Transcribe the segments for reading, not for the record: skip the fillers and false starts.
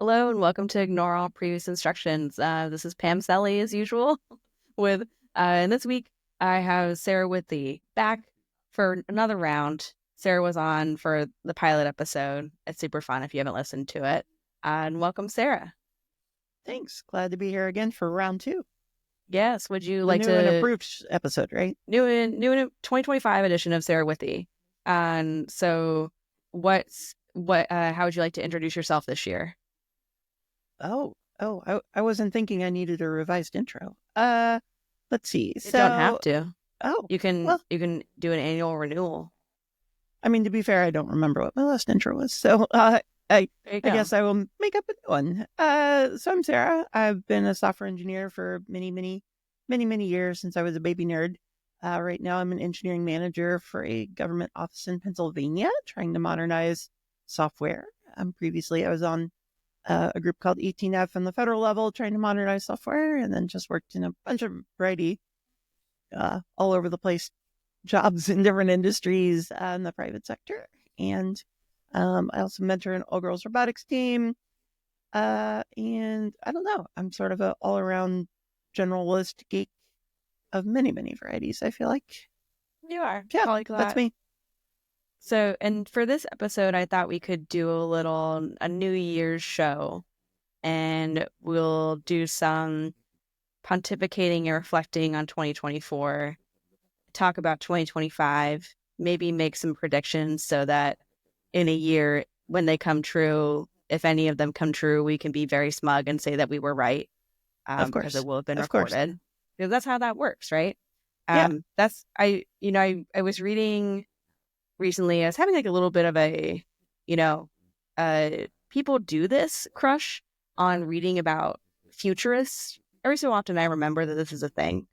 Hello and welcome to Ignore All Previous Instructions. This is Pam Selly as usual with, and this week I have Sarah Withee back for another round. Sarah was on for the pilot episode. It's super fun if you haven't listened to it. And welcome, Sarah. Thanks. Glad to be here again for round two. Yes, would you The like new to... and improved episode, right? New and 2025 edition of Sarah Withee. And so how would you like to introduce yourself this year? I wasn't thinking I needed a revised intro. Let's see. You don't have to. Oh, You can do an annual renewal. I mean, to be fair, I don't remember what my last intro was, so I guess I will make up a new one. So I'm Sarah. I've been a software engineer for many years since I was a baby nerd. Right now, I'm an engineering manager for a government office in Pennsylvania, trying to modernize software. Previously, I was on a group called 18F on the federal level, trying to modernize software, and then just worked in a bunch of variety, all over the place jobs in different industries in the private sector. And I also mentor an all-girls robotics team. And I don't know, I'm sort of an all-around generalist geek of many varieties, I feel like. You are. Yeah, like that. That's me. So, and for this episode, I thought we could do a New Year's show, and we'll do some pontificating and reflecting on 2024, talk about 2025, maybe make some predictions so that in a year, when they come true, if any of them come true, we can be very smug and say that we were right. Of course. Because it will have been of recorded. Because that's how that works, right? Yeah. I was reading recently, I was having like a little bit of a, people do this crush on reading about futurists. Every so often I remember that this is a thing.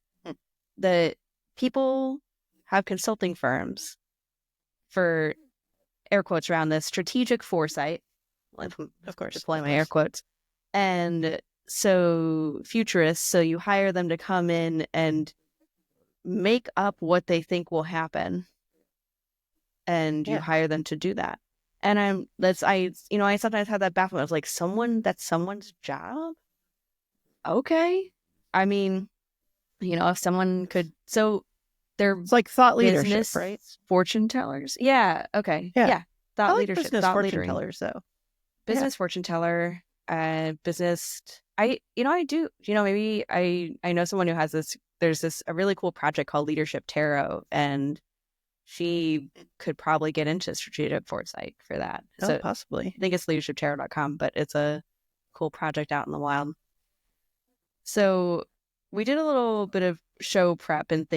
That people have consulting firms for, air quotes around this, strategic foresight. Of course. Deploy my air quotes. And so futurists, so you hire them to come in and make up what they think will happen. And you hire them to do that. And I sometimes have that bafflement. I was like, that's someone's job? Okay. I mean, if someone could, so it's like thought leadership, right? Fortune tellers. Yeah. Okay. Yeah. Thought leadership. Business thought fortune leadering. tellers, though. Business fortune teller, business. I do, maybe I know someone who has this, there's a really cool project called Leadership Tarot, and she could probably get into strategic foresight for that. So possibly. I think it's leadershiptarot.com, but it's a cool project out in the wild. So we did a little bit of show prep and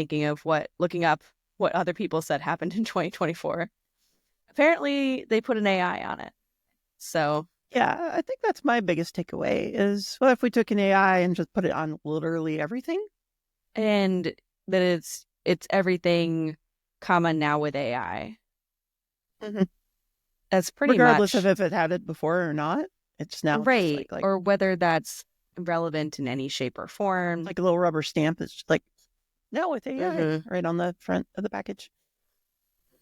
looking up what other people said happened in 2024. Apparently they put an AI on it. So yeah, I think that's my biggest takeaway is, what if we took an AI and just put it on literally everything? And that it's everything, now with AI. Mm-hmm. That's pretty regardless much, of if it had it before or not. It's now right, or whether that's relevant in any shape or form. Like a little rubber stamp. It's like, no, with AI, right on the front of the package.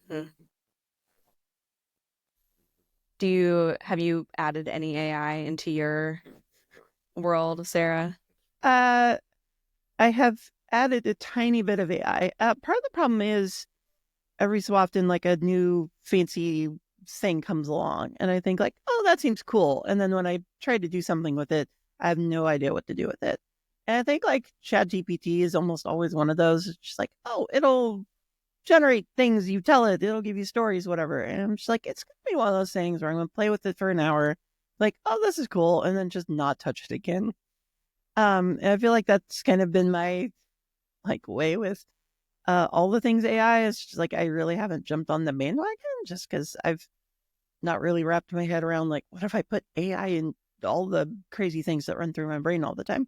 Mm-hmm. Have you added any AI into your world, Sarah? I have added a tiny bit of AI. Part of the problem is every so often, like, a new fancy thing comes along and I think like, oh, that seems cool. And then when I try to do something with it, I have no idea what to do with it. And I think like ChatGPT is almost always one of those. It's just like, oh, it'll generate things, you tell it, it'll give you stories, whatever. And I'm just like, it's going to be one of those things where I'm going to play with it for an hour, like, oh, this is cool, and then just not touch it again. And I feel like that's kind of been my way with all the things AI. Is just like, I really haven't jumped on the bandwagon just because I've not really wrapped my head around, like, what if I put AI in all the crazy things that run through my brain all the time?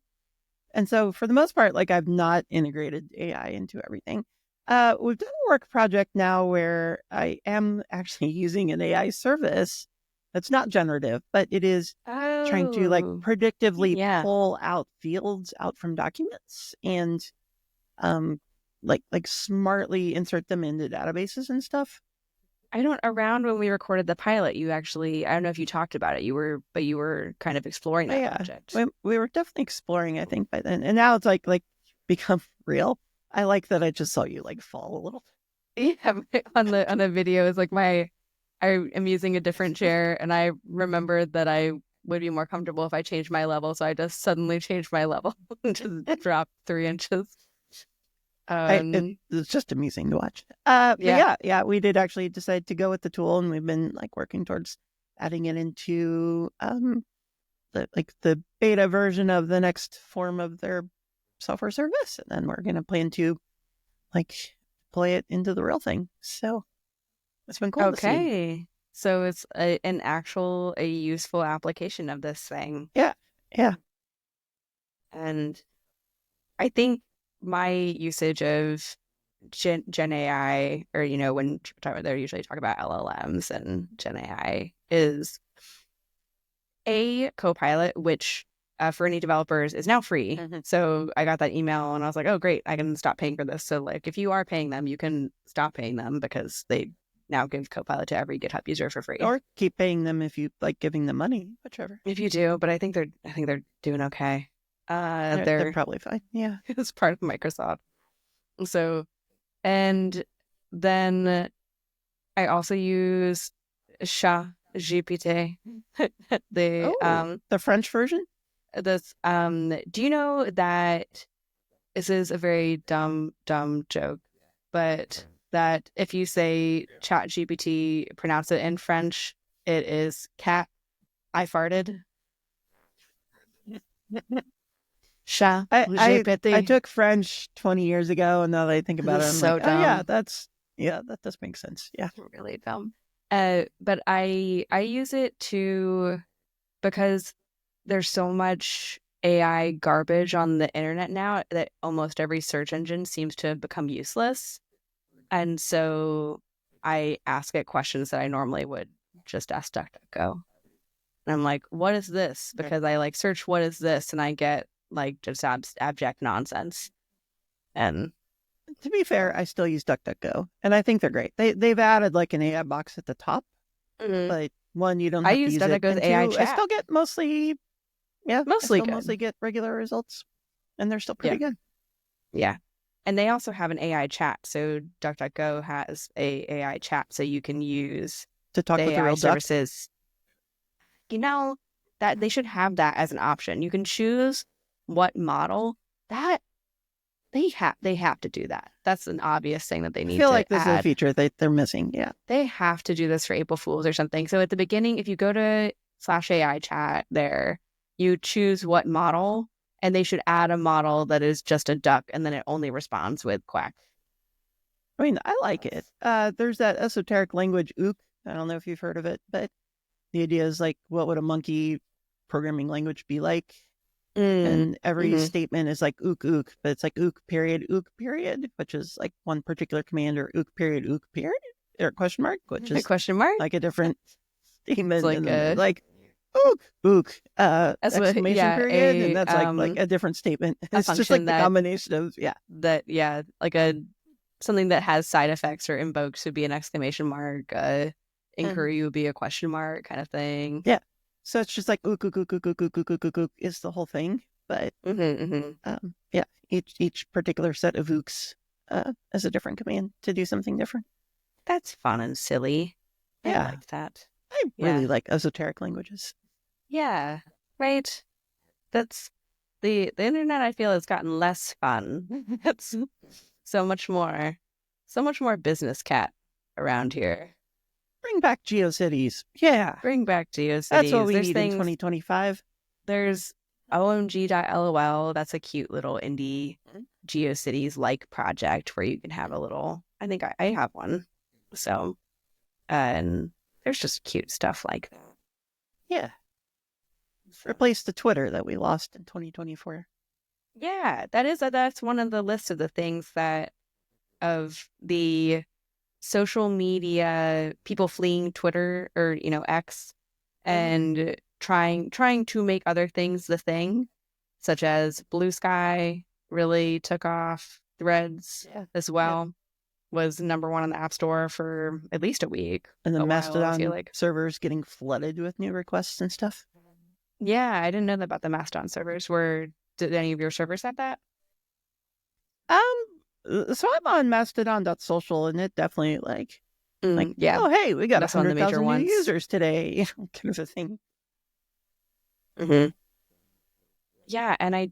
And so for the most part, like, I've not integrated AI into everything. We've done a work project now where I am actually using an AI service that's not generative, but it is trying to predictively pull out fields out from documents and like smartly insert them into databases and stuff. I don't around when we recorded the pilot, you actually, I don't know if you talked about it. You were kind of exploring But that yeah, project. we were definitely exploring, I think, by then. And now it's like become real. I like that I just saw you like fall a little. Yeah, on the video is like I am using a different chair and I remembered that I would be more comfortable if I changed my level, so I just suddenly changed my level and just dropped 3 inches. It's just amusing to watch. But Yeah. yeah, we did actually decide to go with the tool, and we've been like working towards adding it into the beta version of the next form of their software service, and then we're gonna plan to like play it into the real thing. So it's been cool to see. Okay. So it's a useful application of this thing. Yeah, yeah. And I think my usage of Gen AI, or when they usually talk about LLMs and Gen AI, is a Copilot, which for any developers is now free. Mm-hmm. So I got that email and I was like, oh, great, I can stop paying for this. So like, if you are paying them, you can stop paying them because they now give Copilot to every GitHub user for free. Or keep paying them if you like giving them money, whichever. If you do, but I think they're doing okay. They're probably fine. Yeah. It's part of Microsoft. So, and then I also use Chat GPT. The French version. This do you know that this is a very dumb joke, but that if you say Chat GPT, pronounce it in French, it is cat I farted. Chat GPT. I took French 20 years ago, and now that I think about it, I'm So like, dumb. that does make sense. Yeah. Really dumb. But I use it because there's so much AI garbage on the internet now that almost every search engine seems to have become useless. And so I ask it questions that I normally would just ask DuckDuckGo. And I'm like, what is this? Because I like search what is this, and I get like just abject nonsense. And to be fair, I still use DuckDuckGo, and I think they're great. They've added like an AI box at the top, but one, you don't have to use it. DuckDuckGo's And AI two, chat. I still get mostly Mostly good. mostly get regular results, and they're still pretty good. Yeah. And they also have an AI chat. So DuckDuckGo has a AI chat, so you can use to talk the with the AI real services. That they should have that as an option. You can choose what model that they have to do that. That's an obvious thing that they need to I feel like this add. is a feature they're missing. Yeah. They have to do this for April Fools or something. So at the beginning, if you go to /AI chat there, you choose what model, and they should add a model that is just a duck, and then it only responds with quack. I mean, I like it. There's that esoteric language ook. I don't know if you've heard of it, but the idea is like, what would a monkey programming language be like? And every statement is like ook, but it's like ook period, which is like one particular command, or ook period, or question mark, which is question mark, like a different statement. It's like ook, exclamation period, and that's like a different statement. It's just like the combination of like something that has side effects or invokes would be an exclamation mark. Inquiry would be a question mark, kind of thing. Yeah. So it's just like ook is the whole thing, but yeah, each particular set of ooks is a different command to do something different. That's fun and silly. Yeah, I like that. I really like esoteric languages. Yeah, right. That's the internet. I feel has gotten less fun. It's so much more business cat around here. Bring back GeoCities. Yeah. Bring back GeoCities. That's what we need in 2025. There's omg.lol. That's a cute little indie GeoCities-like project where you can have a little, I think I have one. So, and there's just cute stuff like that. Yeah. Replace the Twitter that we lost in 2024. Yeah, that's one of the lists of the things of the social media people fleeing Twitter or X and trying to make other things the thing, such as Blue Sky really took off, Threads as well. was #1 on the App Store for at least a week, And the a while, I feel Mastodon like. servers getting flooded with new requests and stuff. Yeah, I didn't know that about the Mastodon servers. Did any of your servers have that? So I'm on Mastodon.social, and it definitely like, Yeah, oh hey, we got that's one of the major 100,000 new ones. users today, kind of a thing. Hmm. Yeah, and I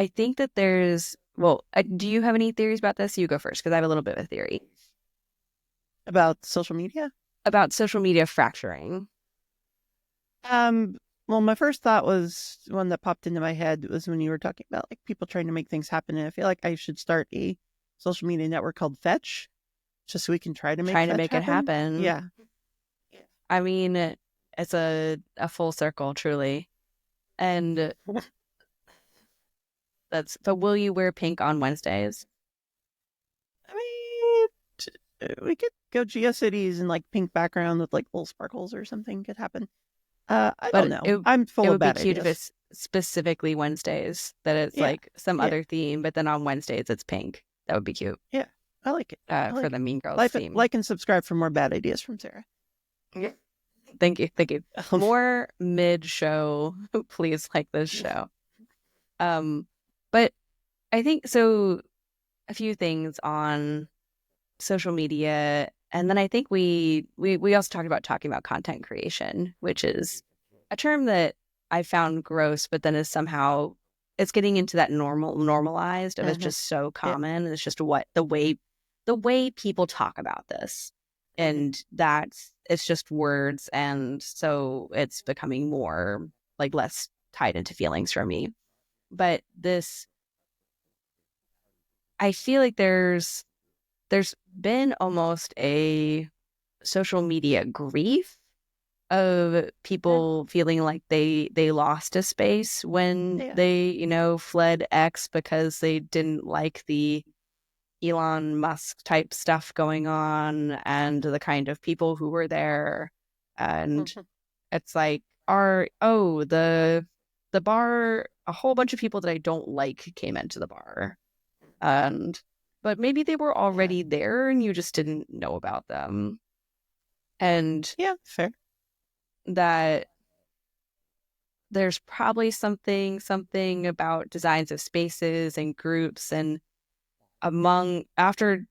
think that well, do you have any theories about this? You go first, because I have a little bit of a theory About social media. about social media fracturing. Um, well, my first thought was one that popped into my head was when you were talking about like people trying to make things happen, and I feel like I should start a social media network called Fetch, just so we can try to make Trying to Fetch make it happen. happen. Yeah. I mean, it's a full circle, truly. And but will you wear pink on Wednesdays? I mean, we could go GeoCities and like pink background with like little sparkles or something could happen. I don't But know. I'm it full of would be bad cute if ideas. it's specifically Wednesdays, that it's Yeah. like some Yeah. other theme, but then on Wednesdays it's pink. That would be cute. Yeah. I like it. I For like the it. Mean Girls theme. Like and subscribe for more bad ideas from Sarah. Yeah. Thank you, thank you. More mid-show, please like this show. But I think so. A few things on social media, and then I think we also talking about content creation, which is a term that I found gross, but then is somehow it's getting into that normalized of it's just so Yeah. common, and it's just what the way people talk about this, and that's it's just words, and so it's becoming more like less tied into feelings for me. But this, I feel like there's been almost a social media grief of people feeling like they lost a space when Yeah. they, fled X because they didn't like the Elon Musk type stuff going on and the kind of people who were there. And it's like, the bar, a whole bunch of people that I don't like came into the bar. And but maybe they were already there and you just didn't know about them. And Yeah, fair. that there's probably something about designs of spaces and groups, and after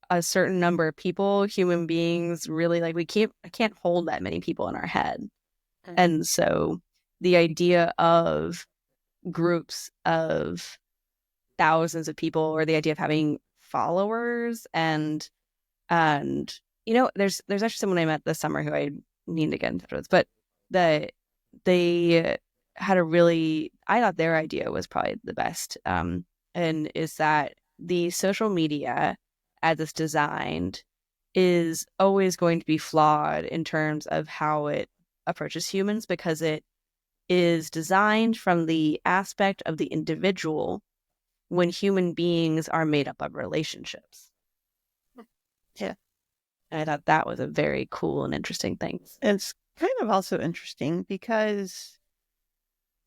a certain number of people, human beings really like I can't hold that many people in our head. And so the idea of groups of thousands of people, or the idea of having followers, and there's actually someone I met this summer who I need to get in touch with, but they had I thought their idea was probably the best, and is that the social media as it's designed is always going to be flawed in terms of how it approaches humans, because it is designed from the aspect of the individual when human beings are made up of relationships. Yeah. And I thought that was a very cool and interesting thing. And it's kind of also interesting because,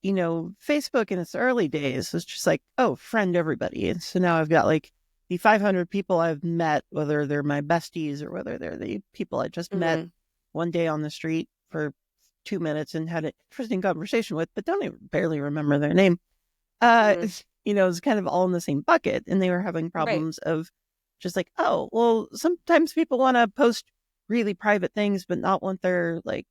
Facebook in its early days was just like, oh, friend everybody. And so now I've got like the 500 people I've met, whether they're my besties or whether they're the people I just met one day on the street for 2 minutes and had an interesting conversation with, but don't even barely remember their name. It's kind of all in the same bucket. And they were having problems of just like, oh, well, sometimes people want to post really private things, but not want their like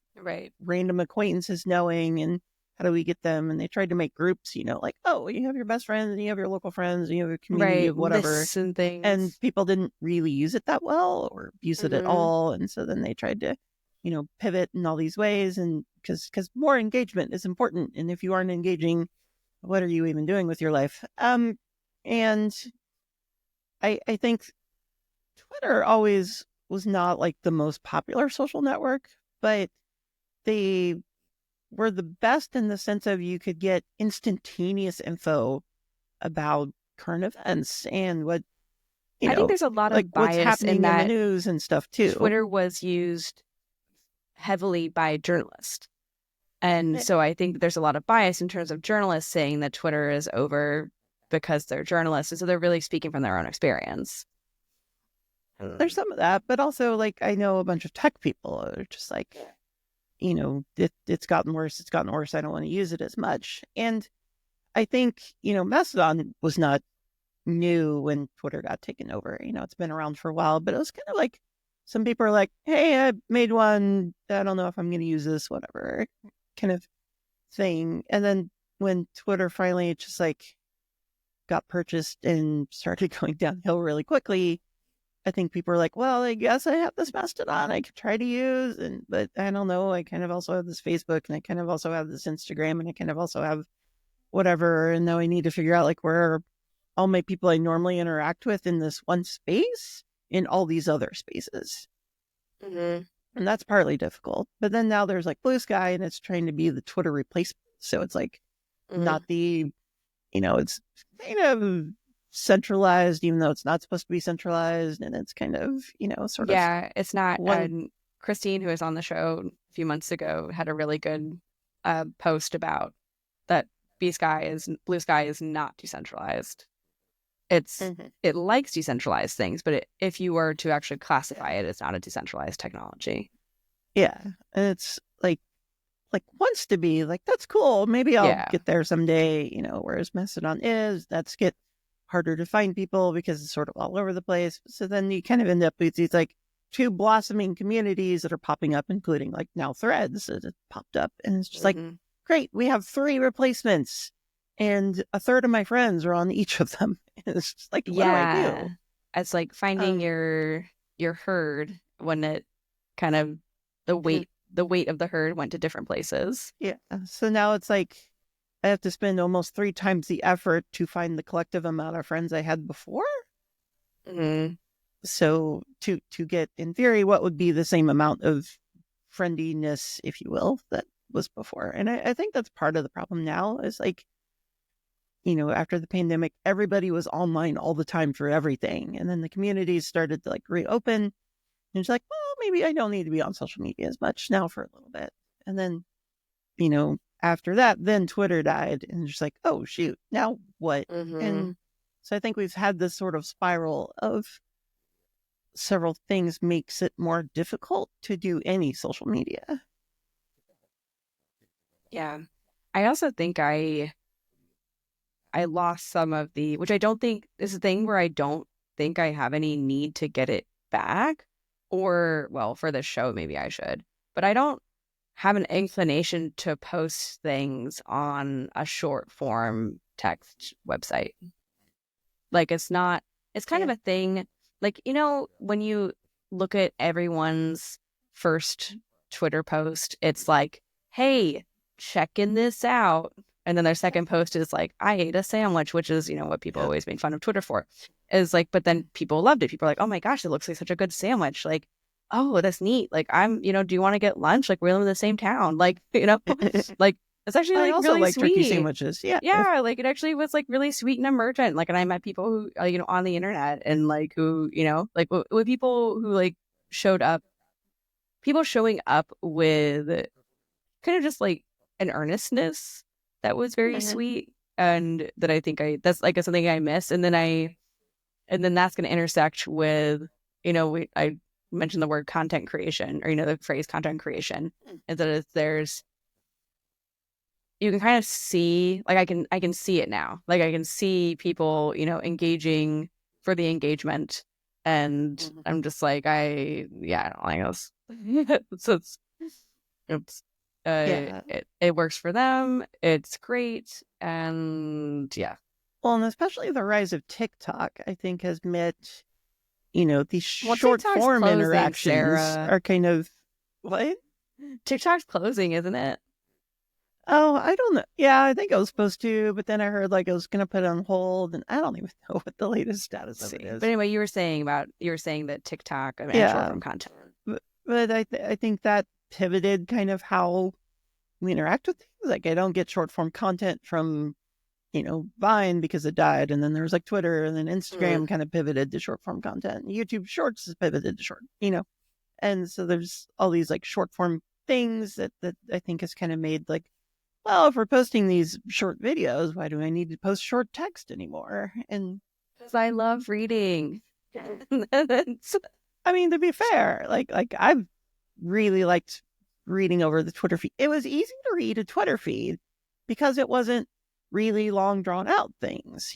random acquaintances knowing. And how do we get them? And they tried to make groups, like, oh, you have your best friends and you have your local friends and you have a community of whatever. And things. And people didn't really use it that well or use it at all. And so then they tried to, pivot in all these ways. And because more engagement is important. And if you aren't engaging, what are you even doing with your life? And I think Twitter always was not like the most popular social network, but they were the best in the sense of you could get instantaneous info about current events and what I think there's a lot like of what's bias happening in the news and stuff too. Twitter was used heavily by journalists. And so I think there's a lot of bias in terms of journalists saying that Twitter is over because they're journalists, and so they're really speaking from their own experience. There's some of that, but also like I know a bunch of tech people who are just like, it's gotten worse. It's gotten worse. I don't want to use it as much. And I think, Mastodon was not new when Twitter got taken over. It's been around for a while, but it was kind of like some people are like, hey, I made one. I don't know if I'm going to use this, whatever kind of thing. And then when Twitter finally just like got purchased and started going downhill really quickly, I think people are like, well, I guess I have this Mastodon I could try to use. But I don't know. I kind of also have this Facebook and I kind of also have this Instagram and I kind of also have whatever. And now I need to figure out like where all my people I normally interact with in this one space in all these other spaces. Mm-hmm. And that's partly difficult. But then now there's like Blue Sky and it's trying to be the Twitter replacement. So it's like not the, it's kind of centralized, even though it's not supposed to be centralized. And it's kind of, sort of. Yeah, it's not. One. Christine, who was on the show a few months ago, had a really good post about that Blue Sky is not decentralized. It likes decentralized things, but if you were to actually classify it, it's not a decentralized technology. Yeah, and it's like wants to be like, that's cool. Maybe I'll get there someday. Whereas Mastodon that's get harder to find people because it's sort of all over the place. So then you kind of end up with these like two blossoming communities that are popping up, including like now Threads that popped up, and it's just like, great, we have 3 replacements. And a third of my friends are on each of them. It's just like, what do I do? It's like finding your herd when it kind of the weight of the herd went to different places. Yeah. So now it's like I have to spend almost 3 times the effort to find the collective amount of friends I had before. Mm-hmm. So to get, in theory, what would be the same amount of friendliness, if you will, that was before. And I think that's part of the problem now is like, after the pandemic, everybody was online all the time for everything. And then the communities started to like reopen. And it's like, well, maybe I don't need to be on social media as much now for a little bit. And then, after that, then Twitter died. And it's just like, oh, shoot, now what? And so I think we've had this sort of spiral of several things makes it more difficult to do any social media. Yeah. I also think I lost some of which I don't think is a thing where I don't think I have any need to get it back. Or, well, for this show, maybe I should. But I don't have an inclination to post things on a short form text website. Like it's kind of a thing. Like, when you look at everyone's first Twitter post, it's like, hey, checking this out. And then their second post is like, I ate a sandwich, which is, what people always make fun of Twitter for. Is like, but then people loved it. People are like, oh my gosh, it looks like such a good sandwich. Like, oh, that's neat. Like, do you want to get lunch? Like, we live in the same town. Like, like, it's actually like I also really like sweet. turkey sandwiches. Yeah. Yeah. Like, it actually was like really sweet and emergent. Like, and I met people who, on the internet and like who, like with people who like showed up, people showing up with kind of just like an earnestness that was very sweet, and that I think that's like something I miss. And then that's going to intersect with, I mentioned the word content creation, or the phrase content creation, and that you can kind of see, like I can see it now. Like I can see people, engaging for the engagement, and I'm just like I don't like this. So it works for them. It's great. And yeah. Well, and especially the rise of TikTok, I think, has met, these short TikTok's form closing, interactions Sarah. are kind of, what? TikTok's closing, isn't it? Oh, I don't know. Yeah, I think it was supposed to, but then I heard like it was going to put it on hold, and I don't even know what the latest status of it is. But anyway, you were saying that TikTok and short form content. But I think that pivoted kind of how we interact with things. Like I don't get short form content from, Vine because it died, and then there was like Twitter, and then Instagram kind of pivoted to short form content. YouTube Shorts has pivoted to short, and so there's all these like short form things that I think has kind of made like well, if we're posting these short videos, why do I need to post short text anymore? And Because I love reading. I mean, to be fair, like I've really liked reading over the Twitter feed. It was easy to read a Twitter feed because it wasn't really long drawn out things,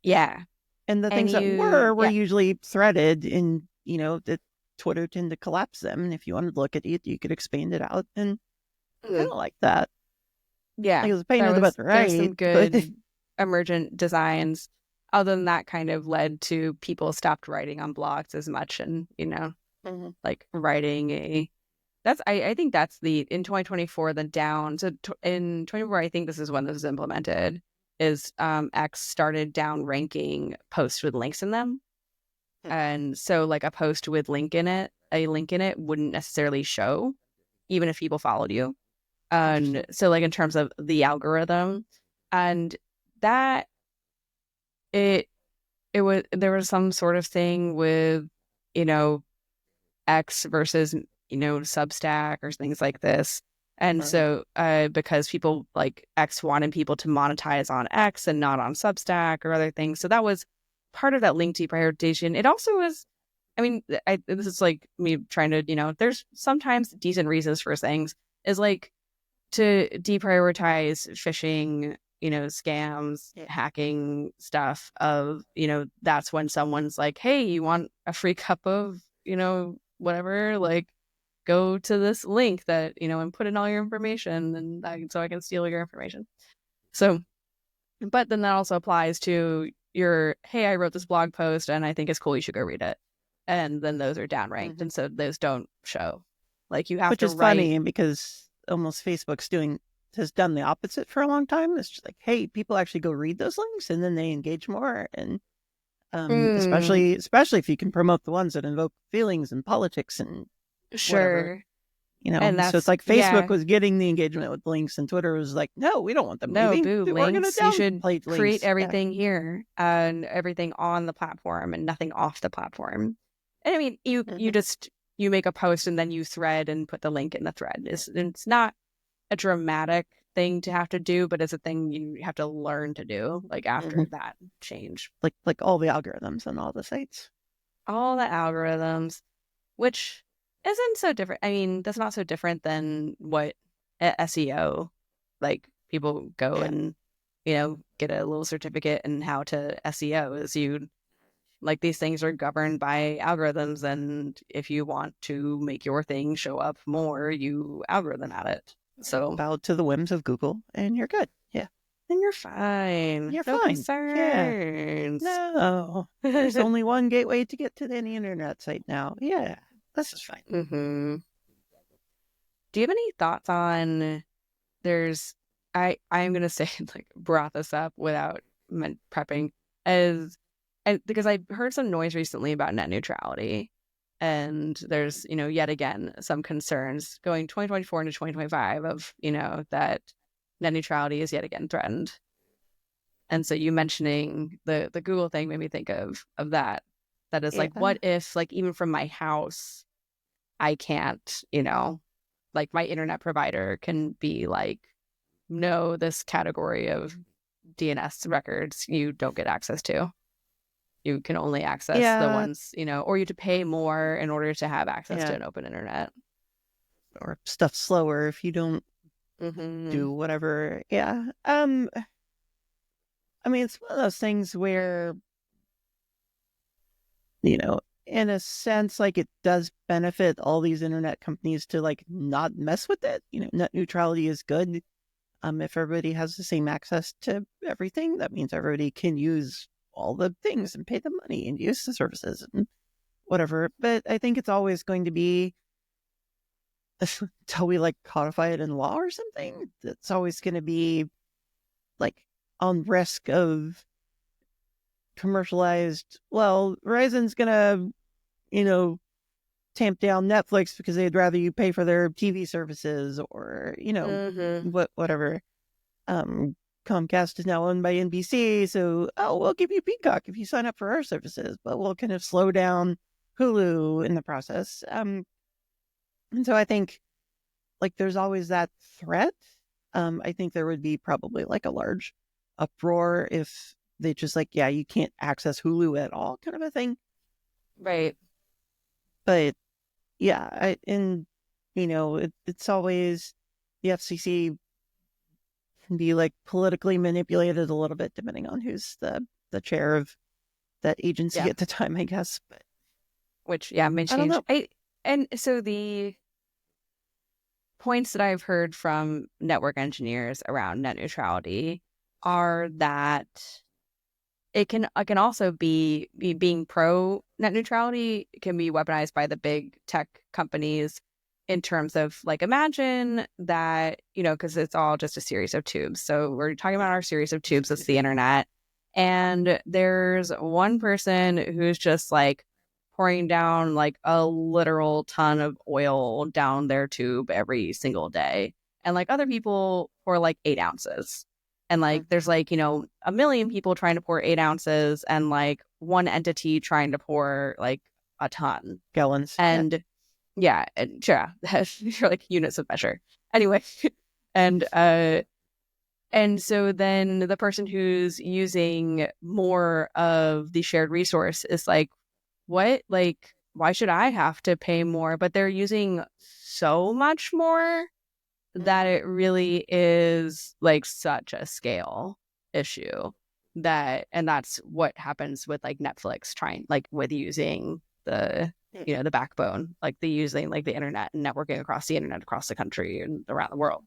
Yeah. and the And things that were yeah. usually threaded, and the Twitter tend to collapse them. And if you wanted to look at it, you could expand it out, and kind Mm. of like that. Yeah. Like, it was a pain in the butt to There's write, some but good emergent designs. Other than that, kind of led to people stopped writing on blogs as much, and Mhm. like writing a that's I think that's the in 2024 the down. So in 24, I think this is when this is implemented, is X started down ranking posts with links in them. And so like a link in it wouldn't necessarily show even if people followed you. And Interesting. so like in terms of the algorithm, and that it it was there was some sort of thing with, you know, X versus, Substack or things like this. And Right. so because people like X wanted people to monetize on X and not on Substack or other things. So that was part of that link deprioritization. It also was, I mean, this is like me trying to, there's sometimes decent reasons for things, is like to deprioritize phishing, scams, Yeah. hacking stuff of, that's when someone's like, hey, you want a free cup of, whatever, like go to this link that, and put in all your information so I can steal your information. So, but then that also applies to your, hey, I wrote this blog post and I think it's cool, you should go read it. And then those are downranked. Hmm. And so those don't show. Like you have Which to is write. funny because almost Facebook's has done the opposite for a long time. It's just like, hey, people actually go read those links, and then they engage more. And Mm, especially if you can promote the ones that invoke feelings and politics and whatever. sure. And So it's that's, like Facebook yeah, was getting the engagement with links, and Twitter was like, no, we don't want them no, leaving. boo, We're going to links. You should downplay create links. Yeah. everything here and everything on the platform and nothing off the platform. And I mean, you Hmm. just you make a post and then you thread and put the link in the thread. It's not a dramatic thing to have to do, but it's a thing you have to learn to do, like Hmm. after that change. Like all the algorithms on all the sites. All the algorithms, which isn't so different. I mean, that's not so different than what SEO, like people go Yeah. and, get a little certificate in how to SEO is like these things are governed by algorithms. And if you want to make your thing show up more, you algorithm at it. So Bow to the whims of Google, and you're good. Yeah. then you're fine. You're No fine. Yeah. concerns. No, there's only one gateway to get to any internet site now. Yeah, this is fine. Hmm. Do you have any thoughts on there's I'm gonna say like brought this up without prepping as because I heard some noise recently about net neutrality, and there's yet again some concerns going 2024 into 2025 of that net neutrality is yet again threatened. And so you mentioning the Google thing made me think of that is like, Yeah. what if like even from my house I can't, like my internet provider can be like, no, this category of DNS records you don't get access to. You can only access the Yeah. ones, or you have to pay more in order to have access to Yeah. an open internet. Or stuff slower if you don't Hmm. do whatever. Yeah. I mean, it's one of those things where, in a sense, like, it does benefit all these internet companies to like not mess with it. Net neutrality is good. If everybody has the same access to everything, that means everybody can use all the things and pay the money and use the services and whatever. But I think it's always going to be until we like codify it in law or something. It's always going to be like on risk of commercialized. Well, Verizon's going to, tamp down Netflix because they'd rather you pay for their TV services, or, Hmm. whatever. Um, Comcast is now owned by NBC, so we'll give you Peacock if you sign up for our services, but we'll kind of slow down Hulu in the process. And so I think like there's always that threat, I think there would be probably like a large uproar if they just like, yeah, you can't access Hulu at all, kind of a thing. Right. But yeah, it's always the FCC can be like politically manipulated a little bit depending on who's the chair of that agency Yeah. at the time, I guess. But Which, yeah, may I don't change. know. And so the points that I've heard from network engineers around net neutrality are that it can also be being pro net neutrality can be weaponized by the big tech companies in terms of like imagine that, because it's all just a series of tubes. So we're talking about our series of tubes, it's the internet. And there's one person who's just like pouring down like a literal ton of oil down their tube every single day. And like other people pour like 8 ounces. And like there's like, a million people trying to pour 8 ounces and like one entity trying to pour like a ton. Gallons. Yeah. And yeah, and sure, you're like units of measure. Anyway, and so then the person who's using more of the shared resource is like, what? Like, why should I have to pay more? But they're using so much more that it really is like such a scale issue and that's what happens with like Netflix trying like with using the backbone, like the using like the internet and networking across the internet across the country and around the world,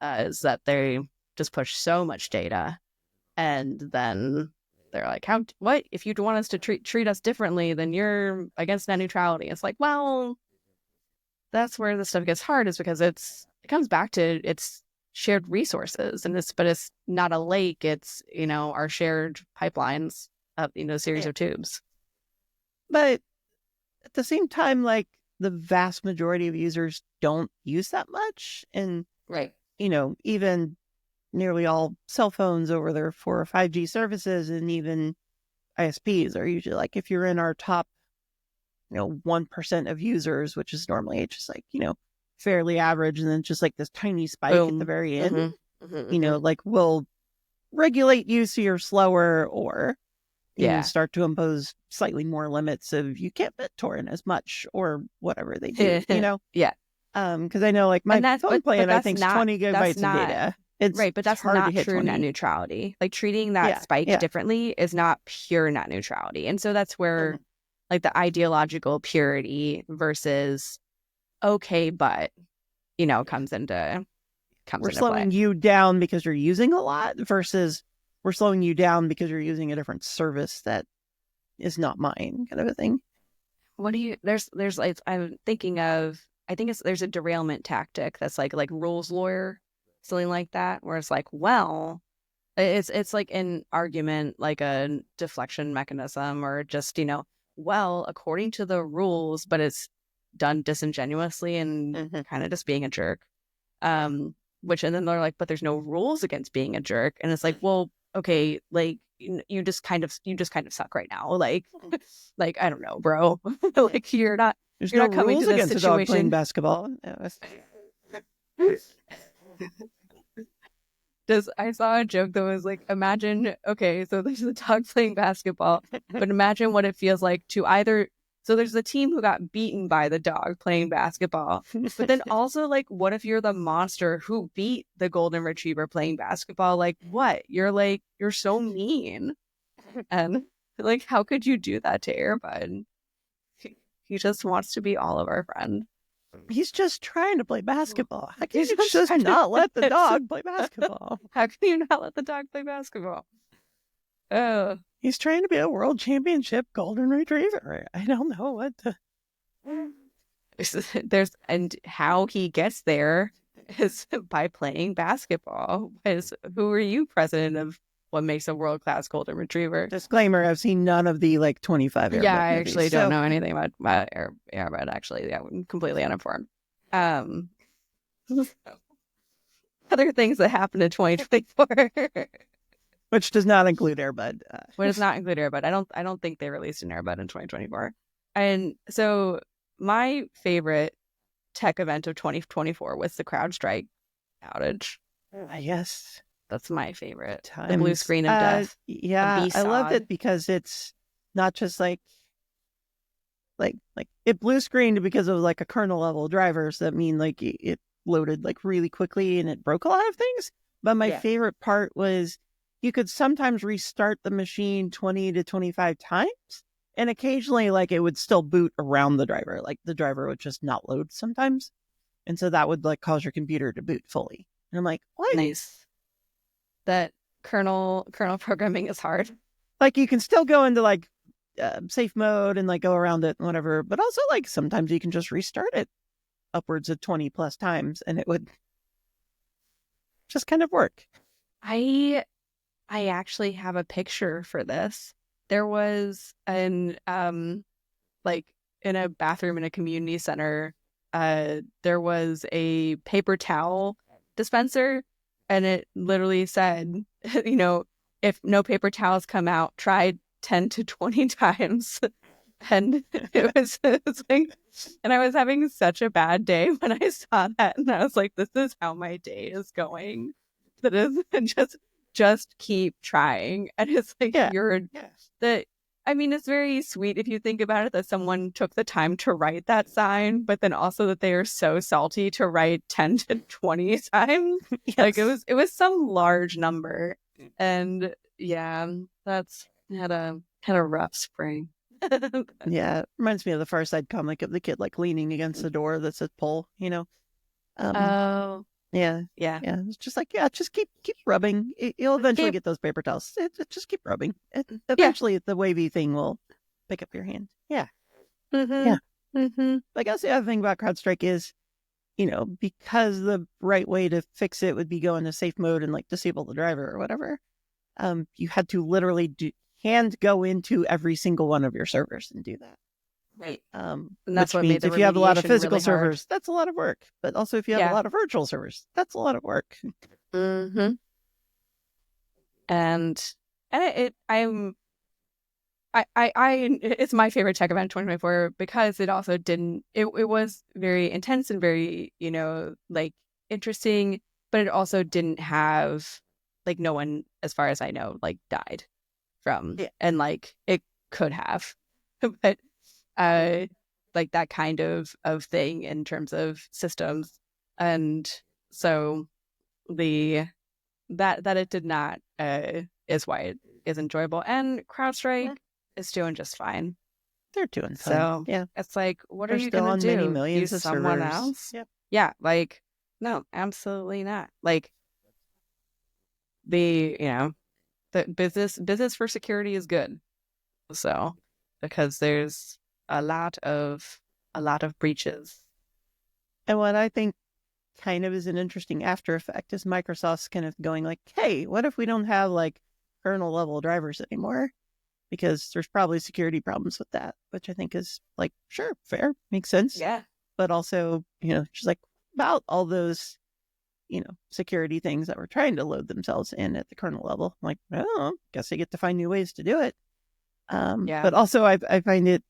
is that they just push so much data and then they're like, what if you want us to treat us differently, then you're against net neutrality. It's like, well, that's where the stuff gets hard, is because it comes back to it's shared resources, and it's not a lake, it's our shared pipelines of series of tubes. But at the same time, like the vast majority of users don't use that much, and Right. Even nearly all cell phones over their 4 or 5G services, and even ISPs are usually like, if you're in our top 1% of users, which is normally just like fairly average, and then just like this tiny spike at the very end, like we'll regulate you so you're slower, or even start to impose slightly more limits of you can't BitTorrent as much or whatever they do, Yeah. Because I know like my phone plan, I think, is 20 gigabytes of data. It's right, but that's hard not to hit true 20. net neutrality. Like treating that spike differently is not pure net neutrality. And so that's where like the ideological purity versus okay, but comes into slowing play. you down because you're using a lot versus we're slowing you down because you're using a different service that is not mine, kind of a thing. What do you there's like I'm thinking of I think there's a derailment tactic that's like rules lawyer, something like that, where it's like, well, it's like an argument, like a deflection mechanism, or just, well, according to the rules, but it's done disingenuously and kind of just being a jerk. And then they're like, but there's no rules against being a jerk. And it's like, well, okay, like you just kind of suck right now. Like, like, I don't know, bro. Like you're not coming to this situation. A dog playing basketball. I saw a joke that was like, imagine, okay, so there's a dog playing basketball, but imagine what it feels like to either. So there's the team who got beaten by the dog playing basketball, but then also like, what if you're the monster who beat the golden retriever playing basketball? Like, what? You're so mean, and like, how could you do that to Airbud? He just wants to be all of our friend. He's just trying to play basketball. How can you just not let the dog play basketball? How can you not let the dog play basketball? Oh, he's trying to be a world championship golden retriever. I don't know what to... and how he gets there is by playing basketball. Who are you, president of what makes a world-class golden retriever? Disclaimer, I've seen none of the 25 Airbud I movies, actually don't know anything about Airbud, actually. Yeah, I'm completely uninformed. Other things that happened in 2024. Which does not include Airbud. What does not include Airbud? I don't think they released an Airbud in 2024. And so my favorite tech event of 2024 was the CrowdStrike outage. Yes. That's my favorite. The blue Times. screen of death. A Yeah, I loved B-sod. it because it's not just like it blue screened because of like a kernel level drivers that mean like it loaded like really quickly and it broke a lot of things. But my Yeah. favorite part was you could sometimes restart the machine 20 to 25 times, and occasionally like it would still boot around the driver. Like the driver would just not load sometimes. And so that would like cause your computer to boot fully. And I'm like, what? Nice. That kernel programming is hard. Like you can still go into like safe mode and like go around it and whatever, but also like sometimes you can just restart it upwards of 20 plus times and it would just kind of work. I I actually have a picture for this. There was an like in a bathroom in a community center, there was a paper towel dispenser, and it literally said, you know, if no paper towels come out, try 10 to 20 times. And it was like, and I was having such a bad day when I saw that, and I was like, this is how my day is going. That is just keep trying. And it's like Yeah. you're Yeah. the I mean, it's very sweet if you think about it that someone took the time to write that sign, but then also that they are so salty to write 10 to 20 times. Like Yes. it was some large number. And yeah, that's had a rough spring. Yeah. It reminds me of the Far Side comic of the kid like leaning against the door that says pull, you know? Um, Oh, yeah. yeah. Yeah. It's just like, yeah, just keep rubbing. You'll eventually Keep, get those paper towels. Just keep rubbing. yeah. Eventually the wavy thing will pick up your hand. Yeah. Mm-hmm. Yeah. Mm-hmm. I guess the other thing about CrowdStrike is, because the right way to fix it would be go into safe mode and like disable the driver or whatever. You had to literally hand go into every single one of your servers and do that. Right. And that's Which what made means the if you have a lot of remediation physical really hard. servers, that's a lot of work. But also if you have a Yeah. lot of virtual servers, that's a lot of work. Mm-hmm. And it's my favorite tech event 2024 because it also didn't it was very intense and very, like interesting, but it also didn't have like no one, as far as I know, like died from, Yeah. and like it could have. But uh like that kind of thing in terms of systems. And so the that it did not is why it is enjoyable. And CrowdStrike is doing just fine. They're doing fine. So Yeah. it's like, what are They're you still gonna on many do? millions Use of someone servers. else? Yep. Yeah, like no, absolutely not. Like the business for security is good. So because there's a lot of breaches. And what I think kind of is an interesting after effect is Microsoft's kind of going like, hey, what if we don't have like kernel level drivers anymore? Because there's probably security problems with that, which I think is like, sure, fair, makes sense. Yeah. But also, just like about all those, security things that were trying to load themselves in at the kernel level. I'm like, oh, guess they get to find new ways to do it. Yeah. But also, I find it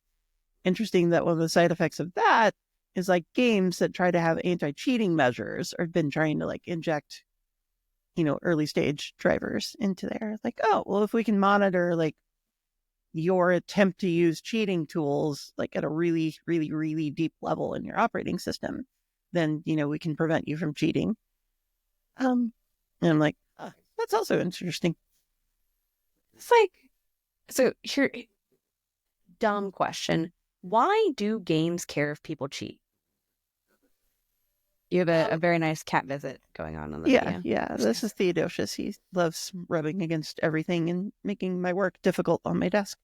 interesting that one of the side effects of that is like games that try to have anti-cheating measures or have been trying to like inject, early stage drivers into there. Like, oh, well, if we can monitor like your attempt to use cheating tools like at a really, really, really deep level in your operating system, then we can prevent you from cheating. And I'm like, that's also interesting. It's like, so here, dumb question. Why do games care if people cheat? You have a very nice cat visit going on the Yeah, video. yeah. This is Theodosius. He loves rubbing against everything and making my work difficult on my desk.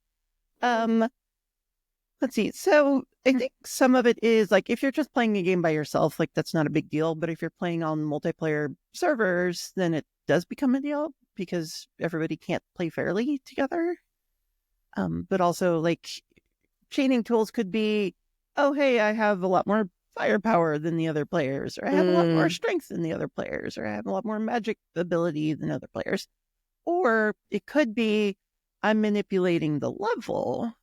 Um, let's see. So I think some of it is like if you're just playing a game by yourself, like that's not a big deal. But if you're playing on multiplayer servers, then it does become a deal because everybody can't play fairly together. But also like cheating tools could be, oh hey, I have a lot more firepower than the other players, or I have a lot more strength than the other players, or I have a lot more magic ability than other players. Or it could be I'm manipulating the level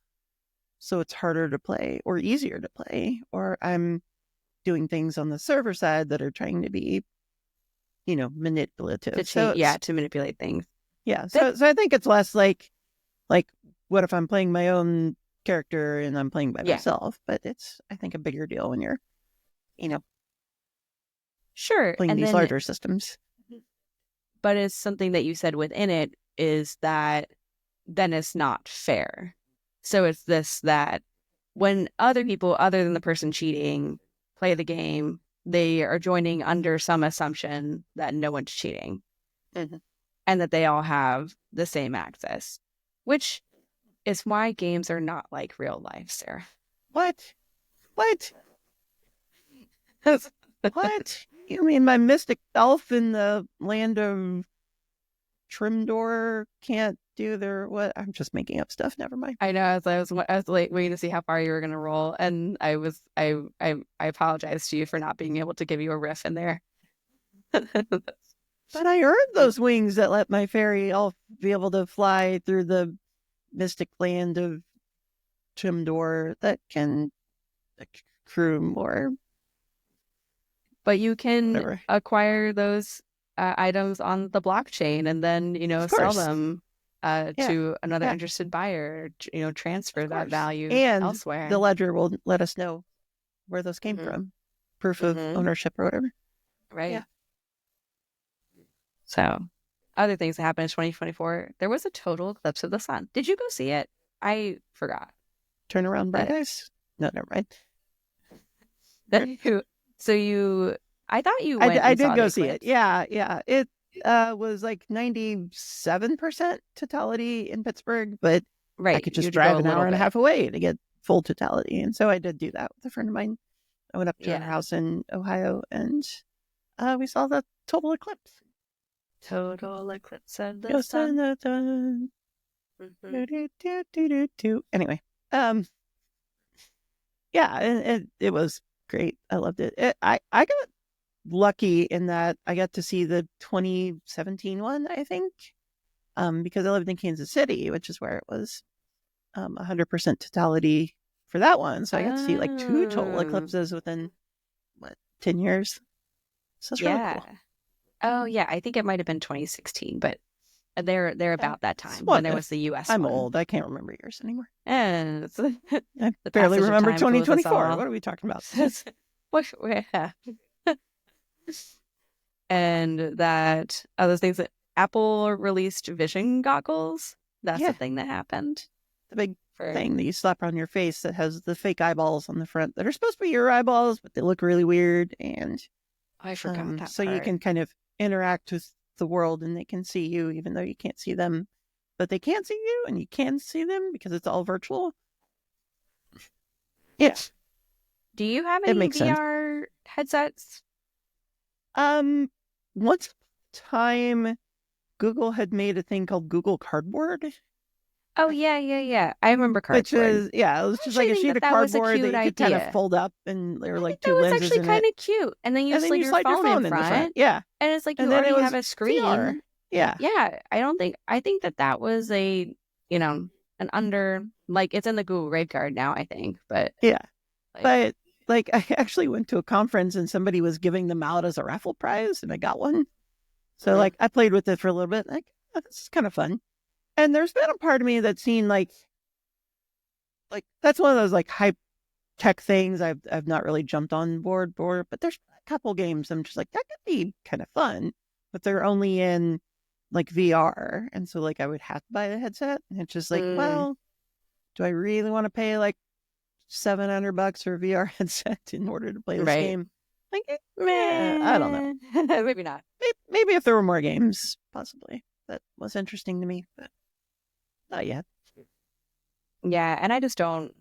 so it's harder to play or easier to play, or I'm doing things on the server side that are trying to be manipulative. To change, to manipulate things. Yeah. So I think it's less like what if I'm playing my own character and I'm playing by myself? But it's, I think, a bigger deal when you're, sure, playing and these then larger systems. But it's something that you said within it is that then it's not fair. So it's this that when other people, other than the person cheating, play the game, they are joining under some assumption that no one's cheating and that they all have the same access, which is why games are not like real life, Sarah. What? What? What? You mean my mystic elf in the land of Trimdor can't do their what? I'm just making up stuff. Never mind. I know. I was like waiting to see how far you were gonna roll, and I apologize to you for not being able to give you a riff in there. But I earned those wings that let my fairy elf be able to fly through the mystic land of Trimdor that can accrue more. But you can Whatever. acquire those items on the blockchain and then, sell them to another interested buyer, transfer that value and elsewhere. The ledger will let us know where those came from. Proof of ownership or whatever. Right. Yeah. So, other things that happened in 2024, there was a total eclipse of the sun. Did you go see it? I forgot. Turn around, bright eyes? No, never mind. I thought you went I did go see it. Yeah. It was like 97% totality in Pittsburgh, but I could just drive an hour and a half away to get full totality. And so I did do that with a friend of mine. I went up to her house in Ohio and we saw the total eclipse. Total eclipse of the sun. Anyway, yeah, it was great. I loved it. I got lucky in that I got to see the 2017 one, I think, because I lived in Kansas City, which is where it was 100% totality for that one. So I got to see like 2 total eclipses within 10 years. So it's really cool. Oh yeah, I think it might have been 2016, but they're about that time when there was the U.S. I'm one. old. I can't remember years anymore. And I barely remember 2024. What are we talking about? And that other things that Apple released vision goggles. That's the thing that happened. The big thing that you slap on your face that has the fake eyeballs on the front that are supposed to be your eyeballs, but they look really weird. And I forgot that. So you can kind of interact with the world and they can see you even though you can't see them, but they can't see you and you can see them because it's all virtual. Yeah. Do you have any VR headsets? Once time Google had made a thing called Google Cardboard. Oh yeah. I remember Cardboard. Which is it was just like a sheet of cardboard that you could kind of fold up, and there were like 2 lenses in it. That was actually kind of cute. And then you slide your phone in front. Yeah. And it's like you already have a screen. VR. Yeah. Yeah. I think that was an under, like, it's in the Google Grade Card now, I think. But yeah. But like I actually went to a conference and somebody was giving them out as a raffle prize and I got one. So like I played with it for a little bit. Like, oh, this is kind of fun. And there's been a part of me that's seen like that's one of those like hype tech things I've not really jumped on board for, but there's a couple games I'm just like, that could be kind of fun, but they're only in like VR. And so like I would have to buy the headset. And it's just like, well, do I really want to pay like $700 for a VR headset in order to play this game? Like, I don't know. Maybe not. Maybe if there were more games, possibly. That was interesting to me, but not yet. Yeah, and I don't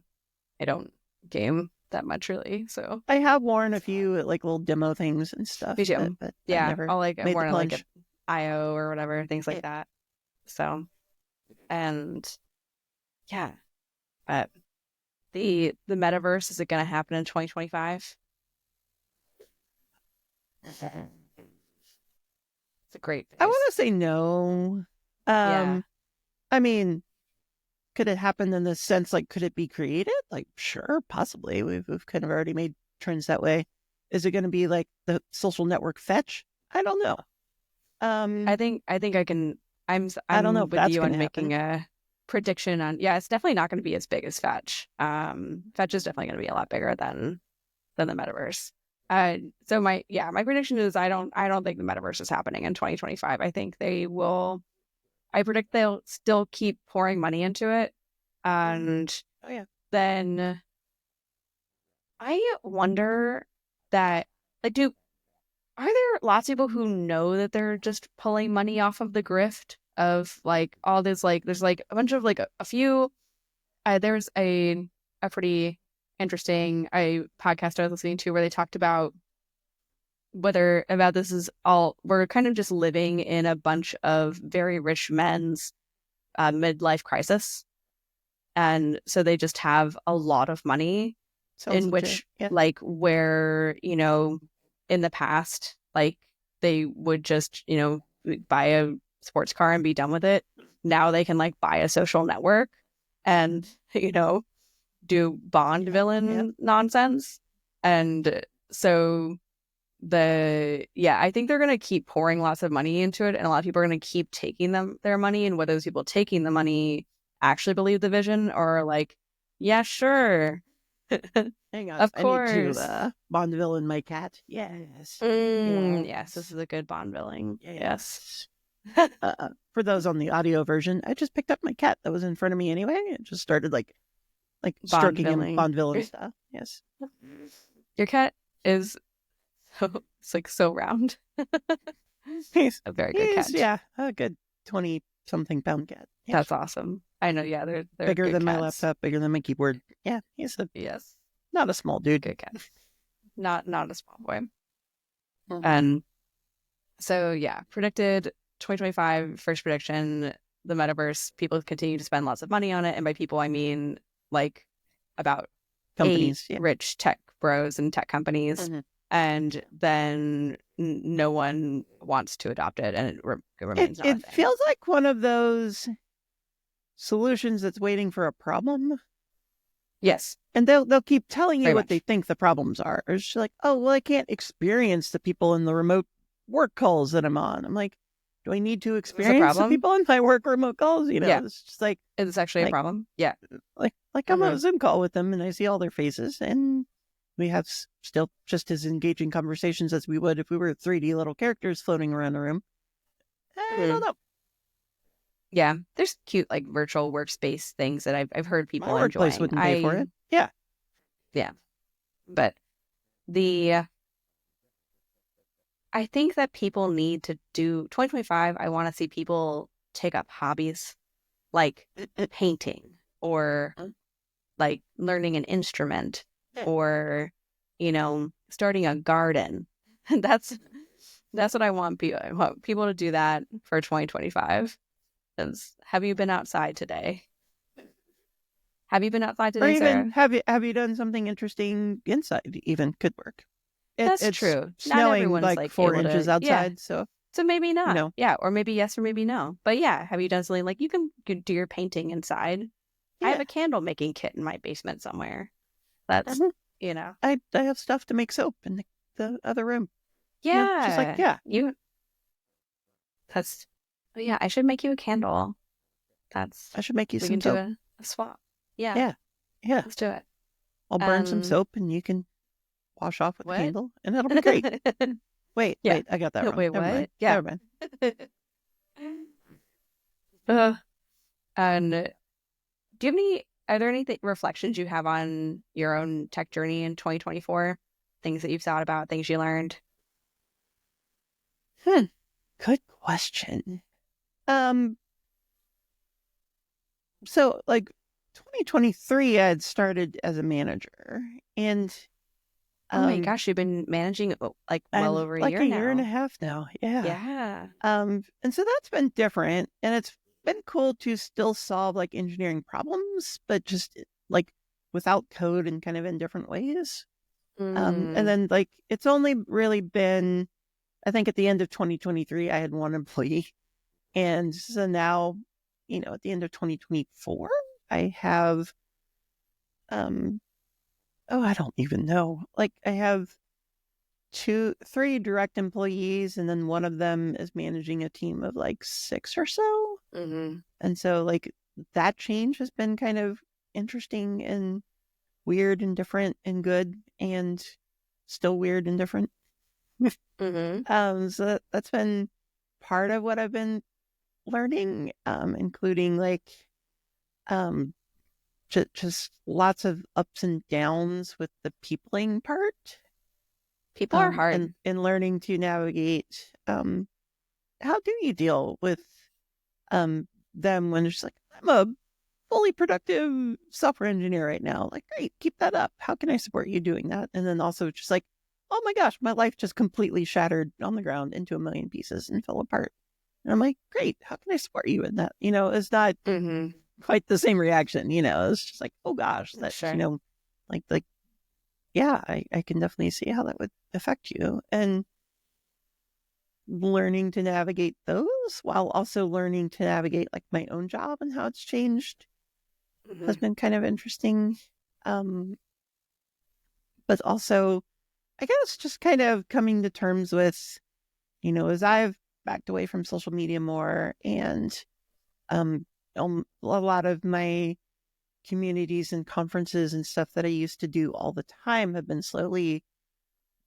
game that much really. So I have worn a few like little demo things and stuff. Me too. But yeah, I've I'll worn like an IO or whatever, things like that. So, and yeah, but the metaverse, is it going to happen in 2025? It's a great face. I want to say no. I mean, could it happen in the sense like could it be created? Like sure, possibly. We've kind of already made trends that way. Is it going to be like the social network Fetch? I don't know. I think I can. I don't know I'm if with that's you going on to happen. making a prediction on. Yeah, it's definitely not going to be as big as Fetch. Fetch is definitely going to be a lot bigger than the metaverse. So my prediction is I don't think the metaverse is happening in 2025. I think they will. I predict they'll still keep pouring money into it, and Oh yeah. then I wonder that like do are there lots of people who know that they're just pulling money off of the grift of like all this like there's like a bunch of like a few there's a pretty interesting podcast I was listening to where they talked about whether about this is all we're kind of just living in a bunch of very rich men's midlife crisis, and so they just have a lot of money Sounds in legit. which Yeah. like where in the past like they would just buy a sports car and be done with it. Now they can like buy a social network and do Bond Yeah. Yeah. villain nonsense. And so I think they're going to keep pouring lots of money into it, and a lot of people are going to keep taking their money, and whether those people taking the money actually believe the vision or like, yeah, sure. Hang on. Of I need course. to Bond villain my cat. Yes. Yes, this Yes. is a good Bond villain. Yes. Yes. For those on the audio version, I just picked up my cat that was in front of me anyway. It just started like Bond stroking him villain. Bond villain style. Yes. Your cat is it's like so round. He's A very good he's catch. yeah, a good 20 something pound cat. Yes. That's awesome. I know, yeah, they're Bigger good than my cats. laptop, bigger than my keyboard. Yeah, he's Yes. not a small dude. Good cat. Not a small boy. Mhm. And so yeah, predicted 2025 first prediction, the metaverse, people continue to spend lots of money on it. And by people I mean like about eight Companies, yeah. rich tech bros and tech companies. Mhm. And then no one wants to adopt it and it remains not a It thing. feels like one of those solutions that's waiting for a problem. Yes, And they'll keep telling you very what they much. think the problems are. It's just like, oh well, I can't experience the people in the remote work calls that I'm on. I'm like, do I need to Is this a experience the problem? people in my work remote calls? Yeah. It's just like Is this actually a like problem? Yeah. like I'm on Hmm. a Zoom call with them and I see all their faces and we have still just as engaging conversations as we would if we were 3D little characters floating around the room. I don't Hmm. know. Yeah. There's cute like virtual workspace things that I've heard My people workplace enjoying. wouldn't pay for it. Yeah. Yeah. But the I think that people need to do 2025. I want to see people take up hobbies like painting or like learning an instrument or starting a garden. That's what I want people. I want people to do that for 2025. Have you been outside today? Have you been outside Or today, even Sarah? have you done something interesting inside? Even could work. That's It's true. Not snowing everyone's like like 4 inches yeah. outside, so So maybe you not. know. Yeah. Or maybe yes or maybe no. But yeah, have you done something like you can do your painting inside? I have Yeah. a candle making kit in my basement somewhere. That's, Mhm. you know. I have stuff to make soap in the other room. Just like Yeah. yeah, That's, oh yeah, I should make you a candle. That's, I should make you we some can do soap. a swap. Yeah. Yeah, yeah. Let's do it. I'll burn some Um, soap and you can wash off with the what? candle, and that'll be great. Yeah. Wait, I got that wrong. Wait, Never mind. what? Yeah. Never mind. Uh, and do you have are there any reflections you have on your own tech journey in 2024? Things that you've thought about, things you learned? Hmm. Good question. Um. So like 2023, I had started as a manager, and Oh my um, gosh, you've been managing like well I'm over a like year a year and a now. half now. Yeah. Yeah. And so that's been different, and it's been cool to still solve like engineering problems, but just like without code and kind of in different ways. And Mm, then like it's only really been, I think at the end of 2023, I had one employee, and so now, at the end of 2024, I have, um, oh, I don't even know, like I have three direct employees, and then one of them is managing a team of like 6 or so. Mm-hmm. And so like that change has been kind of interesting and weird and different and good and still weird and different. Mm-hmm. So that's been part of what I've been learning, including like um just lots of ups and downs with the peopling part, People are hard. and learning to navigate. How do you deal with um them when it's like, I'm a fully productive software engineer right now? Like, great, keep that up. How can I support you doing that? And then also just like, oh my gosh, my life just completely shattered on the ground into a million pieces and fell apart. And I'm like, great, how can I support you in that? It's not Mm-hmm. quite the same reaction. It's just like, oh gosh, that, Sure. like, yeah, I can definitely see how that would affect you. And learning to navigate those while also learning to navigate like my own job and how it's changed Mm-hmm. has been kind of interesting. Um, but also, I guess just kind of coming to terms with, as I've backed away from social media more, and um, a lot of my communities and conferences and stuff that I used to do all the time have been slowly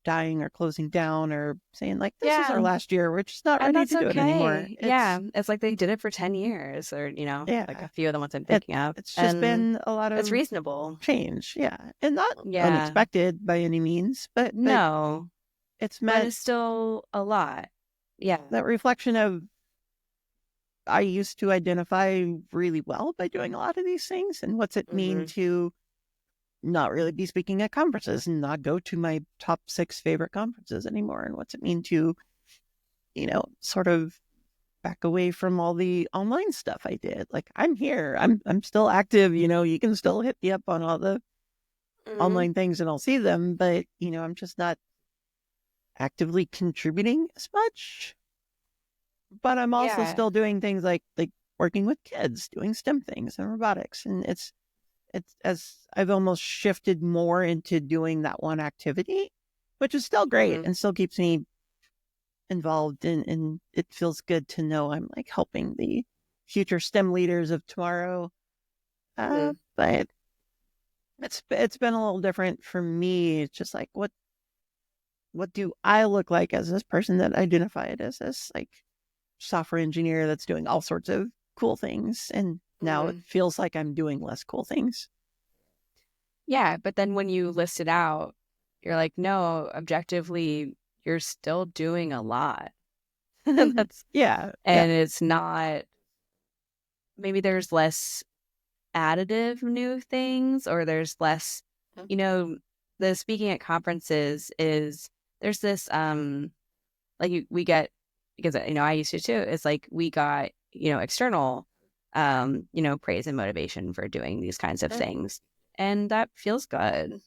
dying or closing down or saying like, this is our Yeah. last year. We're just not And ready that's to do it anymore. okay. Yeah. It's like they did it for 10 years or, like Yeah, a few of the ones I'm it, thinking of. it's just And been a lot it's of reasonable. change. Yeah. And not Yeah. unexpected by any means, but No, it's but meant it's still a lot. Yeah. that reflection of, I used to identify really well by doing a lot of these things. And what's it mean Mm-hmm. to not really be speaking at conferences and not go to my top 6 favorite conferences anymore? And what's it mean to, sort of back away from all the online stuff I did? Like, I'm here. I'm still active. You can still hit me up on all the Mm-hmm. online things and I'll see them, but I'm just not actively contributing as much. But I'm also Yeah. still doing things like working with kids, doing STEM things and robotics. And it's as I've almost shifted more into doing that one activity, which is still great Mm-hmm. and still keeps me involved in, and it feels good to know I'm like helping the future STEM leaders of tomorrow. Mm-hmm. But it's been a little different for me. It's just like, what do I look like as this person that identified as this like software engineer that's doing all sorts of cool things, and now it Mm-hmm. feels like I'm doing less cool things. Yeah. But then when you list it out, you're like, no, objectively, you're still doing a lot. Mm-hmm. That's, Yeah, yeah. and it's not, maybe there's less additive new things or there's less, you know, the speaking at conferences is there's this like we get, because I used to too, it's like we got external praise and motivation for doing these kinds of things, and that feels good.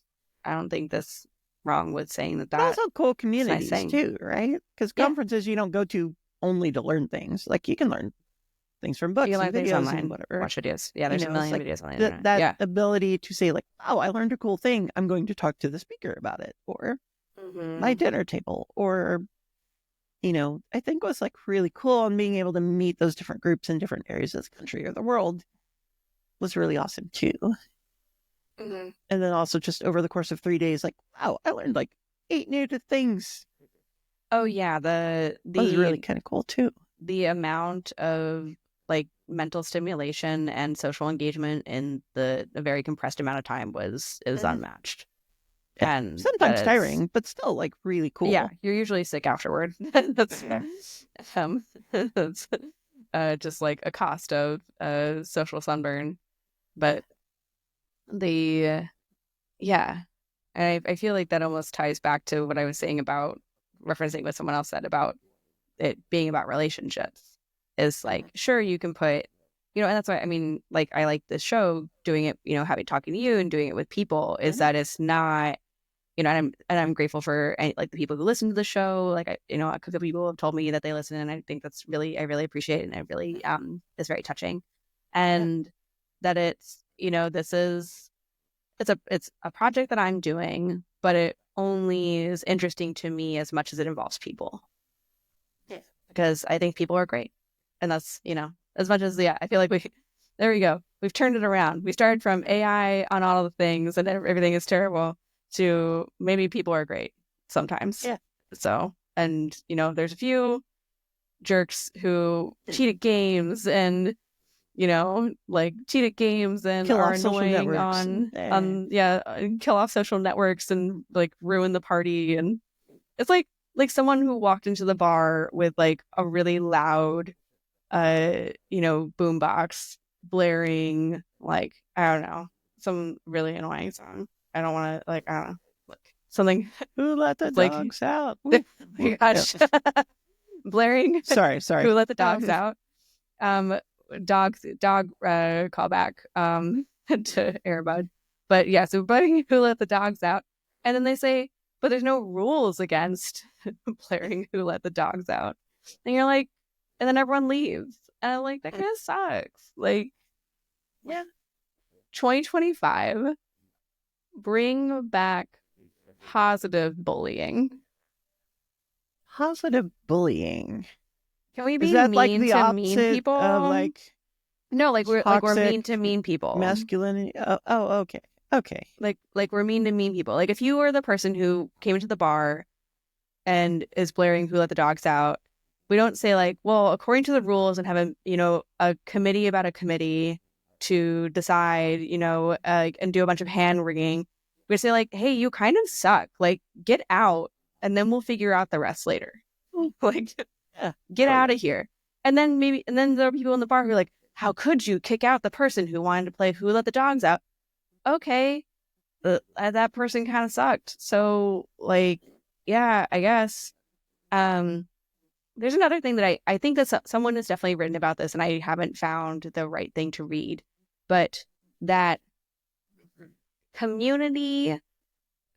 I don't think that's wrong with saying that But also cool it's a nice communities thing. too, right? Because Yeah, conferences you don't go to only to learn things. Like, you can learn things from you can books and learn things videos and online, whatever. watch videos. Yeah, there's a It's million like videos on the that internet. that Yeah. ability to say like, oh, I learned a cool thing. I'm going to talk to the speaker about it, or my Mm-hmm. dinner table, or I think was like really cool, and being able to meet those different groups in different areas of the country or the world was really awesome too. Mm-hmm. And then also just over the course of 3 days, like, wow, I learned like 8 new things. Oh yeah, the That was really the kind of cool too. the amount of like mental stimulation and social engagement in a very compressed amount of time was Mm-hmm. unmatched. Yeah. And that Sometimes it's, tiring, but still like really yeah, cool. you're usually sick afterward. That's that's just like a cost of social sunburn. But the yeah, I feel like that almost ties back to what I was saying about referencing what someone else said about it being about relationships. Is like, sure, you can put, and that's why I mean, like, I like this show doing it, having talking to you and doing it with people, is Mm-hmm. that it's not, and I'm grateful for like the people who listen to the show. Like, a couple of people have told me that they listen, and I think I really appreciate it, and I really is very touching, Yeah. and that it's, this is, it's a project that I'm doing, but only is interesting to me as much as it involves people. Yeah. Because I think people are great. And that's, as much as, I feel like there we go. We've turned it around. We started from AI on all the things and everything is terrible to maybe people are great sometimes. Yeah. So, and, there's a few jerks who cheat at games and cheat at games and Kill are off social annoying networks. kill off social networks and like ruin the party. And it's like someone who walked into the bar with like a really loud boombox blaring like, I don't know, some really annoying song. I don't want to I don't know, like something. Who let the like dogs out? gosh. Blaring Sorry. Who Let the Dogs Out. Dog callback to Airbud. But yeah, so blaring Who Let the Dogs Out. And then they say, but there's no rules against blaring Who Let the Dogs Out. And you're like, and then everyone leaves. And I'm like, that kind of sucks. Like, Yeah. 2025, bring back positive bullying. Positive bullying. Can we Is be that like mean the to mean opposite people? of like No, we're toxic mean to mean people. masculinity? Oh, okay. Like we're mean to mean people. Like if you were the person who came into the bar and is blaring Who Let the Dogs Out, we don't say like, well, according to the rules, and have a committee about a committee to decide, and do a bunch of hand wringing. We say like, hey, you kind of suck. Like, get out, and then we'll figure out the rest later. Like, Yeah, get out of here. And then there are people in the bar who are like, how could you kick out the person who wanted to play Who Let the Dogs Out? Okay, that person kind of sucked. So like, yeah, I guess. There's another thing that I think that someone has definitely written about this, and I haven't found the right thing to read, but that community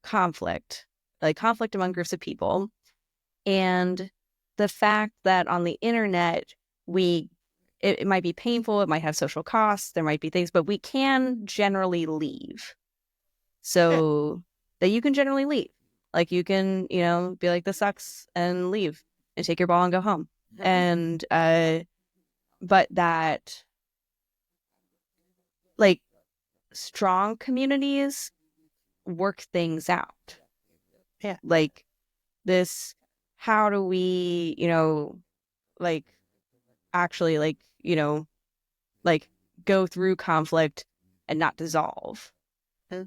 conflict, like conflict among groups of people, and the fact that on the internet it might be painful, it might have social costs, there might be things, but we can generally leave. So that you can generally leave. Like you can, be like, this sucks and leave and take your ball and go home. And, but that like strong communities work things out. Yeah. Like this, how do we, like actually like go through conflict and not dissolve.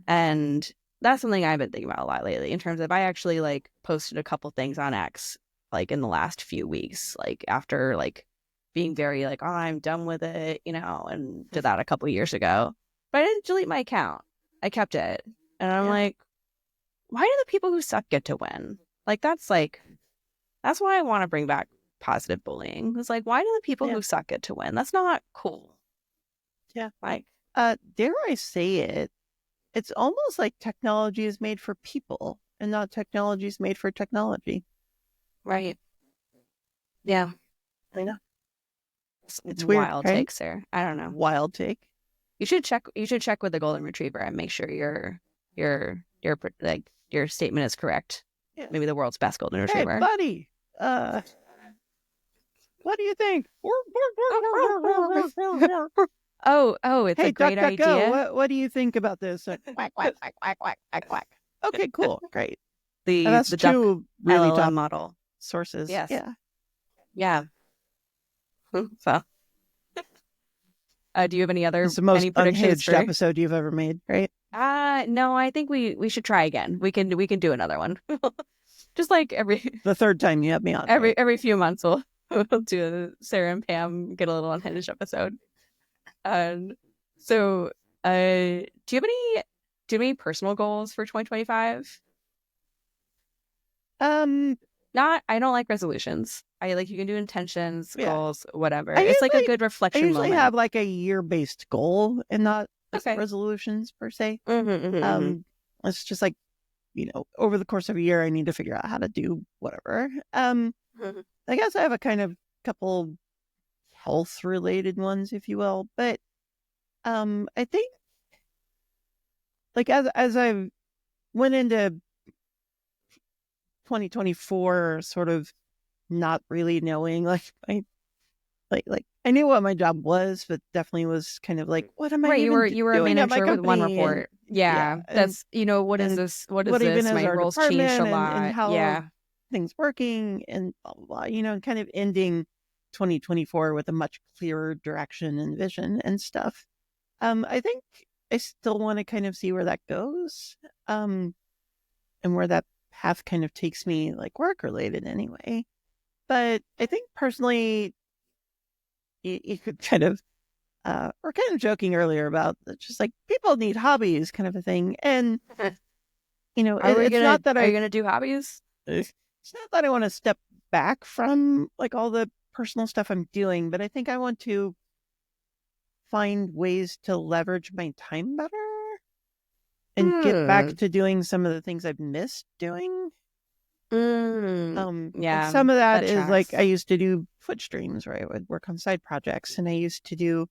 And that's something I've been thinking about a lot lately in terms of I actually like posted a couple things on X like in the last few weeks, like after like being very like, oh, I'm done with it, and did that a couple years ago. But I didn't delete my account. I kept it. And I'm like, why do the people who suck get to win? That's why I want to bring back positive bullying. It's like, why do the people who suck get to win? That's not cool. Yeah. Like, dare I say it? It's almost like technology is made for people and not technology is made for technology. Right. Yeah. I know. It's right? Wild take, Sarah. I don't know. Wild take. You should check with the golden retriever and make sure your statement is correct. Yeah. Maybe the world's best golden retriever. Hey, buddy. What do you think? Oh, it's a great idea. What do you think about this? Quack, quack, quack, quack, quack, quack, quack. Okay, cool. Great. That's the two really LLM top model sources. Yes. Yeah. So, do you have any other It's the most any predictions unhinged episode you've ever made, right? No, I think we should try again. We can do another one. Just like the third time you have me on. Every few months we'll do a Sarah and Pam get a little unhinged episode. So do you have any personal goals for 2025? I don't like resolutions. I like, you can do intentions, goals, whatever. It's like a good reflection moment. I usually have like a year-based goal and not resolutions per se. It's just like, over the course of a year, I need to figure out how to do whatever. I guess I have a kind of couple health-related ones, if you will. But I think like as I went into 2024 sort of not really knowing, like, I knew what my job was, but definitely was kind of like, what am I Right, even you were a doing at my manager with one company? And report. Yeah, yeah, that's, what is and this? What is what even this? is My our role's changed a department, and lot. how Yeah. things working, and blah blah blah, and kind of ending 2024 with a much clearer direction and vision and stuff. I think I still want to kind of see where that goes, um, and where that path kind of takes me, like work related anyway. But I think personally, you could kind of, we're kind of joking earlier about just like people need hobbies, kind of a thing. And it's not that Are you gonna do hobbies? it's not that I want to step back from like all the personal stuff I'm doing, but I think I want to find ways to leverage my time better and get back Hmm. to doing some of the things I've missed doing. And Yeah, some of that that is like I tracks. used to do Twitch streams where I would work on side projects, and I used to do,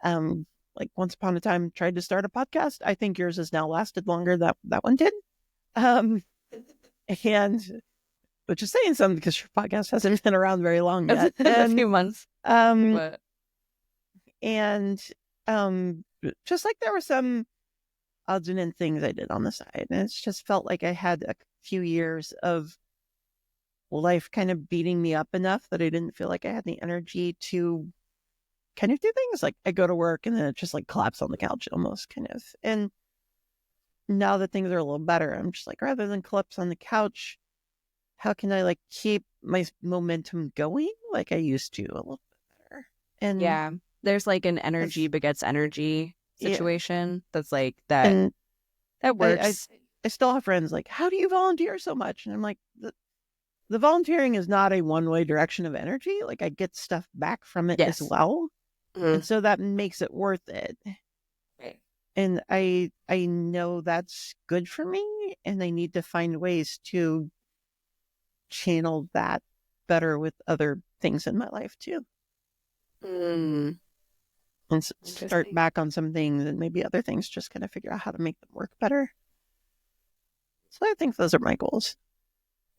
like once upon a time tried to start a podcast. I think yours has now lasted longer that that one did. Um, and which is saying something because your podcast hasn't been around very long yet. A few months, Um, but and just like there were some odds and ends things I did on the side, and it's just felt like I had a few years of life kind of beating me up enough that I didn't feel like I had the energy to kind of do things. Like I go to work and then it just like collapse on the couch almost, kind of. And now that things are a little better, I'm just like, rather than collapse on the couch, how can I like keep my momentum going like I used to a little bit better? And yeah, there's like an energy that's, begets energy yeah. situation that's like that And that I, I, works. I still have friends like, how do you volunteer so much? And I'm like, the volunteering is not a one way direction of energy. Like I get stuff back from it as Yes. well. And Mhm. so that makes it worth it. Right. And I know that's good for me, and I need to find ways to channel that better with other things in my life too, Mm, and start interesting. back on some things, and maybe other things just kind of figure out how to make them work better. So I think those are my goals.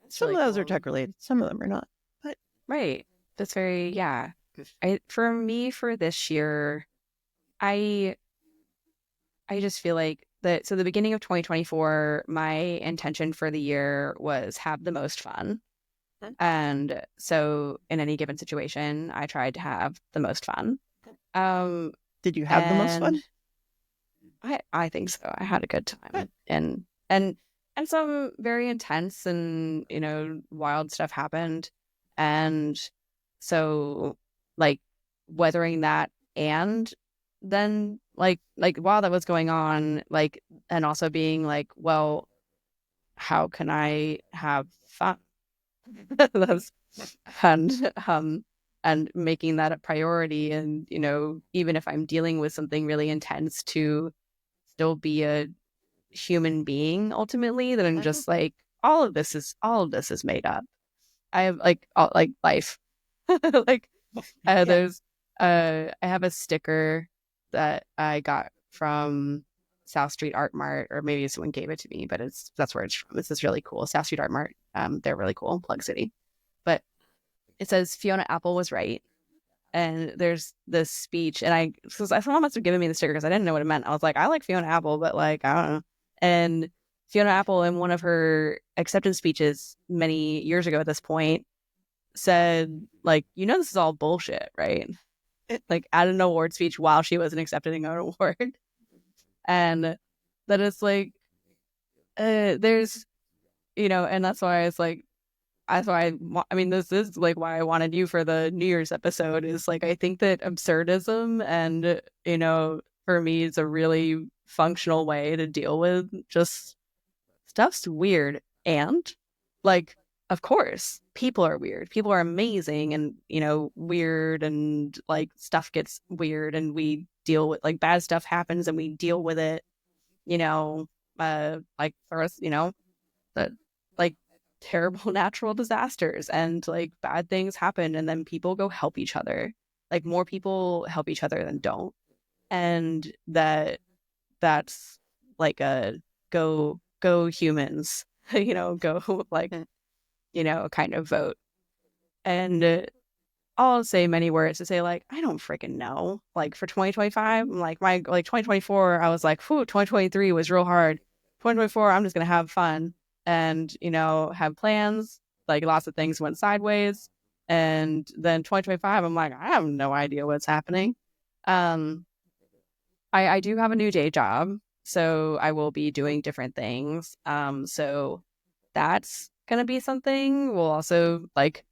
That's Some really of those are cool. tech related, some of them are not, but Right. That's very, yeah. For me, for this year, I I just feel like that. So the beginning of 2024, my intention for the year was have the most fun. And so in any given situation, I tried to have the most fun. Um, did you have the most and fun? I think so. I had a good time, and some very intense and wild stuff happened, and so like weathering that, and then like while that was going on, like, and also being like, well, how can I have fun? That's and and making that a priority, and even if I'm dealing with something really intense, to still be a human being ultimately, that I'm just like, all of this is made up. I have like life. Like Yeah. there's I have a sticker that I got from South Street Art Mart, or maybe someone gave it to me, but that's where it's from. It's this really cool South Street Art Mart. They're really cool, Plug City. But it says Fiona Apple was right. And there's this speech, and someone must have given me the sticker because I didn't know what it meant. I was like, I like Fiona Apple, but like, I don't know. And Fiona Apple, in one of her acceptance speeches many years ago at this point, said, like, this is all bullshit, right? Like, at an award speech while she wasn't accepting an award. And that it's like, there's, and that's why it's like, that's why I mean, this is like why I wanted you for the New Year's episode, is like, I think that absurdism, and, for me, it's a really functional way to deal with just stuff's weird. And like, of course, people are weird. People are amazing and, weird, and like stuff gets weird, and we deal with, like, bad stuff happens and we deal with it, you know, like for us, that, like, terrible natural disasters and like bad things happen, and then people go help each other. Like, more people help each other than don't. And that's like a go humans, go like, kind of vote. And I'll say many words to say like, I don't freaking know. Like for 2025, I'm like 2024, I was like, whew, 2023 was real hard. 2024, I'm just gonna have fun and have plans. Like lots of things went sideways. And then 2025, I'm like, I have no idea what's happening. Um, I do have a new day job, so I will be doing different things. So that's gonna be something. We'll also like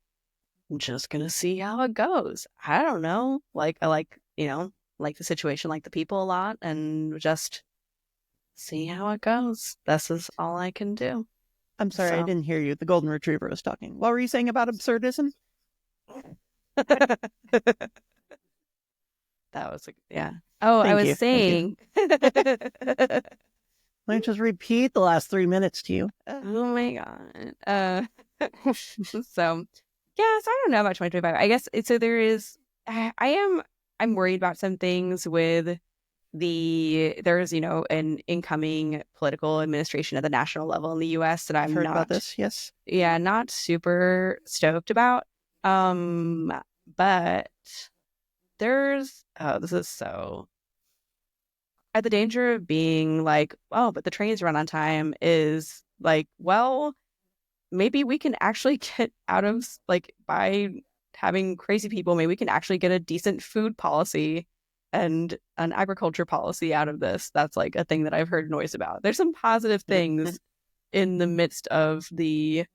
just gonna see how it goes. I don't know. Like I like the situation, like the people a lot, and just see how it goes. This is all I can do. I'm sorry, I So didn't hear you. The golden retriever was talking. What were you saying about absurdism? that was yeah. Oh, I Thank was you. Thank you. saying. Let me just repeat the last 3 minutes to you. Oh my god. So yeah, so I don't know about 2025. I guess so there is I'm worried about some things with there's an incoming political administration at the national level in the US that I've I'm heard about not this. Yes. not super stoked about. Um but there's this is so at the danger of being like, oh, but the trains run on time is like, well, maybe we can actually get out of like by having crazy people, maybe we can actually get a decent food policy and an agriculture policy out of this. That's like a thing that I've heard noise about. There's some positive things in the midst of the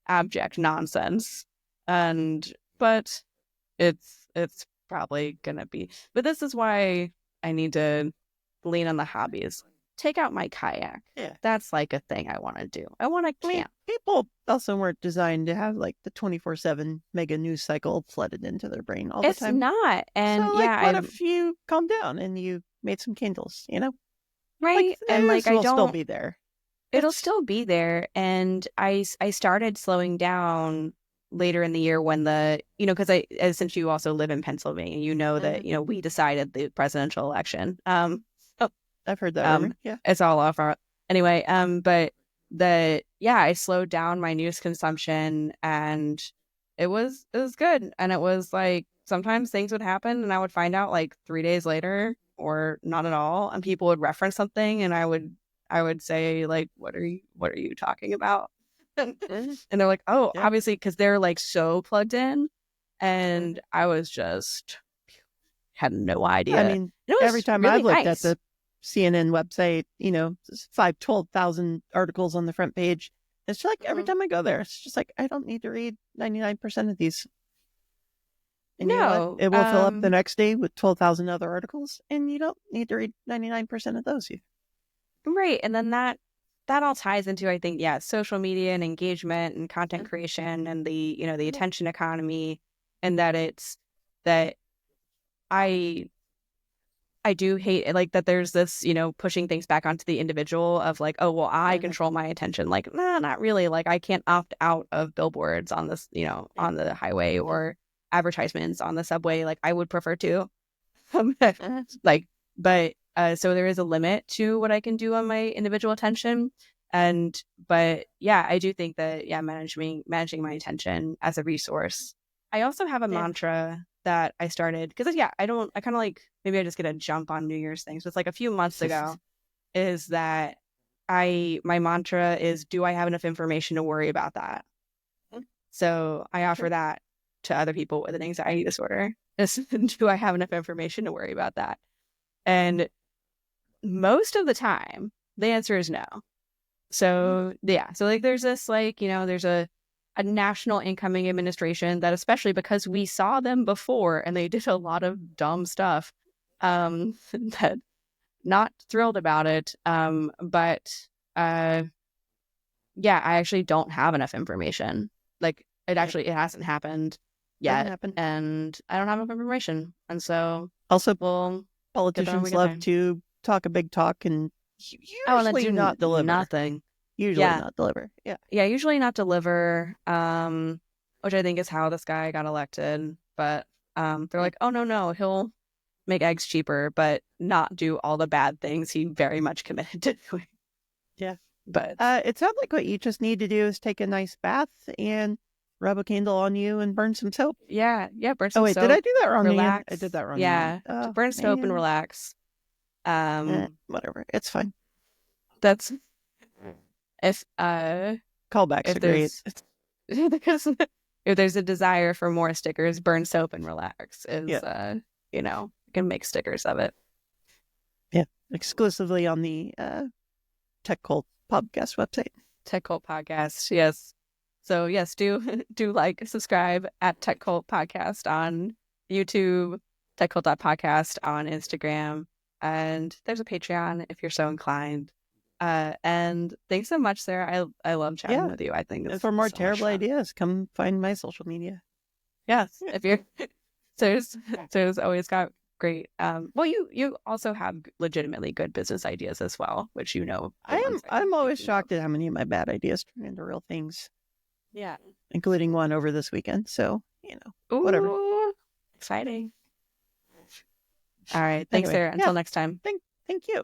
abject nonsense. And but it's probably gonna be, but this is why I need to lean on the hobbies. Take out my kayak. Yeah. That's like a thing I want to do. I want to I mean, camp. people also weren't designed to have like the 24/7 mega news cycle flooded into their brain all the It's time. not. So, And like, yeah, what if you calmed down and you made some candles, Like, right. the And like, news will still be there. it'll It's, still be there. And I started slowing down later in the year when because since you also live in Pennsylvania, that, we decided the presidential election. Oh, I've heard that rumor. Yeah. it's all off our, anyway. But I slowed down my news consumption and it was good. And it was like, sometimes things would happen and I would find out like 3 days later or not at all. And people would reference something and I would say like, what are you talking about? And they're like, oh, Yeah. obviously, because they're like so plugged in. And I was just had no I idea. And mean, it every was time really I've looked at nice. the CNN website, 12,000 articles on the front page. It's just like every time I go there, it's just like, I don't need to read 99% of these. And you know what? No, It will fill up the next day with 12,000 other articles, and you don't need to read 99% of those. right. And then that all ties into, I think, yeah, social media and engagement and content creation and the attention economy, and that I I do hate like that there's this, pushing things back onto the individual of like, oh, well, I control my attention. Like, nah, not really. Like I can't opt out of billboards on this, on the highway or advertisements on the subway. Like I would prefer to. Like, but so there is a limit to what I can do on my individual attention. But yeah, I do think that managing my attention as a resource. I also have a Yeah. mantra that I started because I kind of like, maybe I just get a jump on New Year's things. But it's like a few months ago is that my mantra is, do I have enough information to worry about that? So I offer that to other people with an anxiety disorder. Do I have enough information to worry about that? And most of the time, the answer is no. So yeah, so like there's this like, there's a national incoming administration that, especially because we saw them before and they did a lot of dumb stuff, that not thrilled about it. But yeah, I actually don't have enough information. Like it hasn't happened Doesn't yet, happen. and I don't have enough information, and so Also, we'll get there when we politicians get love there. to talk a big talk and Oh, and then usually do not deliver. nothing. Usually Yeah, not deliver. Yeah. yeah, usually not deliver. Which I think is how this guy got elected. But they're like, oh no, he'll make eggs cheaper, but not do all the bad things he very much committed to doing. Yeah. But It sounds like what you just need to do is take a nice bath and rub a candle on you and burn some soap. yeah, burn Oh some wait, did I soap, do that wrong again? I did relax. that wrong again. Yeah, Oh burn soap and man. relax. Whatever. It's fine. That's if Callbacks if are great. there's because if there's a desire for more stickers, burn soap and relax is Yeah. you can make stickers of it. Yeah. Exclusively on the Tech Cult podcast website. Tech Cult Podcast, yes. So yes, do like, subscribe at Tech Cult Podcast on YouTube, techcult.podcast on Instagram, and there's a Patreon if you're so inclined. And thanks so much, Sarah. I love chatting Yeah. with you. I think And it's for more so much terrible fun. ideas, come find my social media. Yes, if you're Sarah's always got great. Well, you also have legitimately good business ideas as well, which the ones I'm always thinking of. shocked at how many of my bad ideas turn into real things, Yeah. including one over this weekend. So, whatever. Ooh, exciting. All right. Thanks, Anyway, Sarah. yeah. Until next time. Thank you.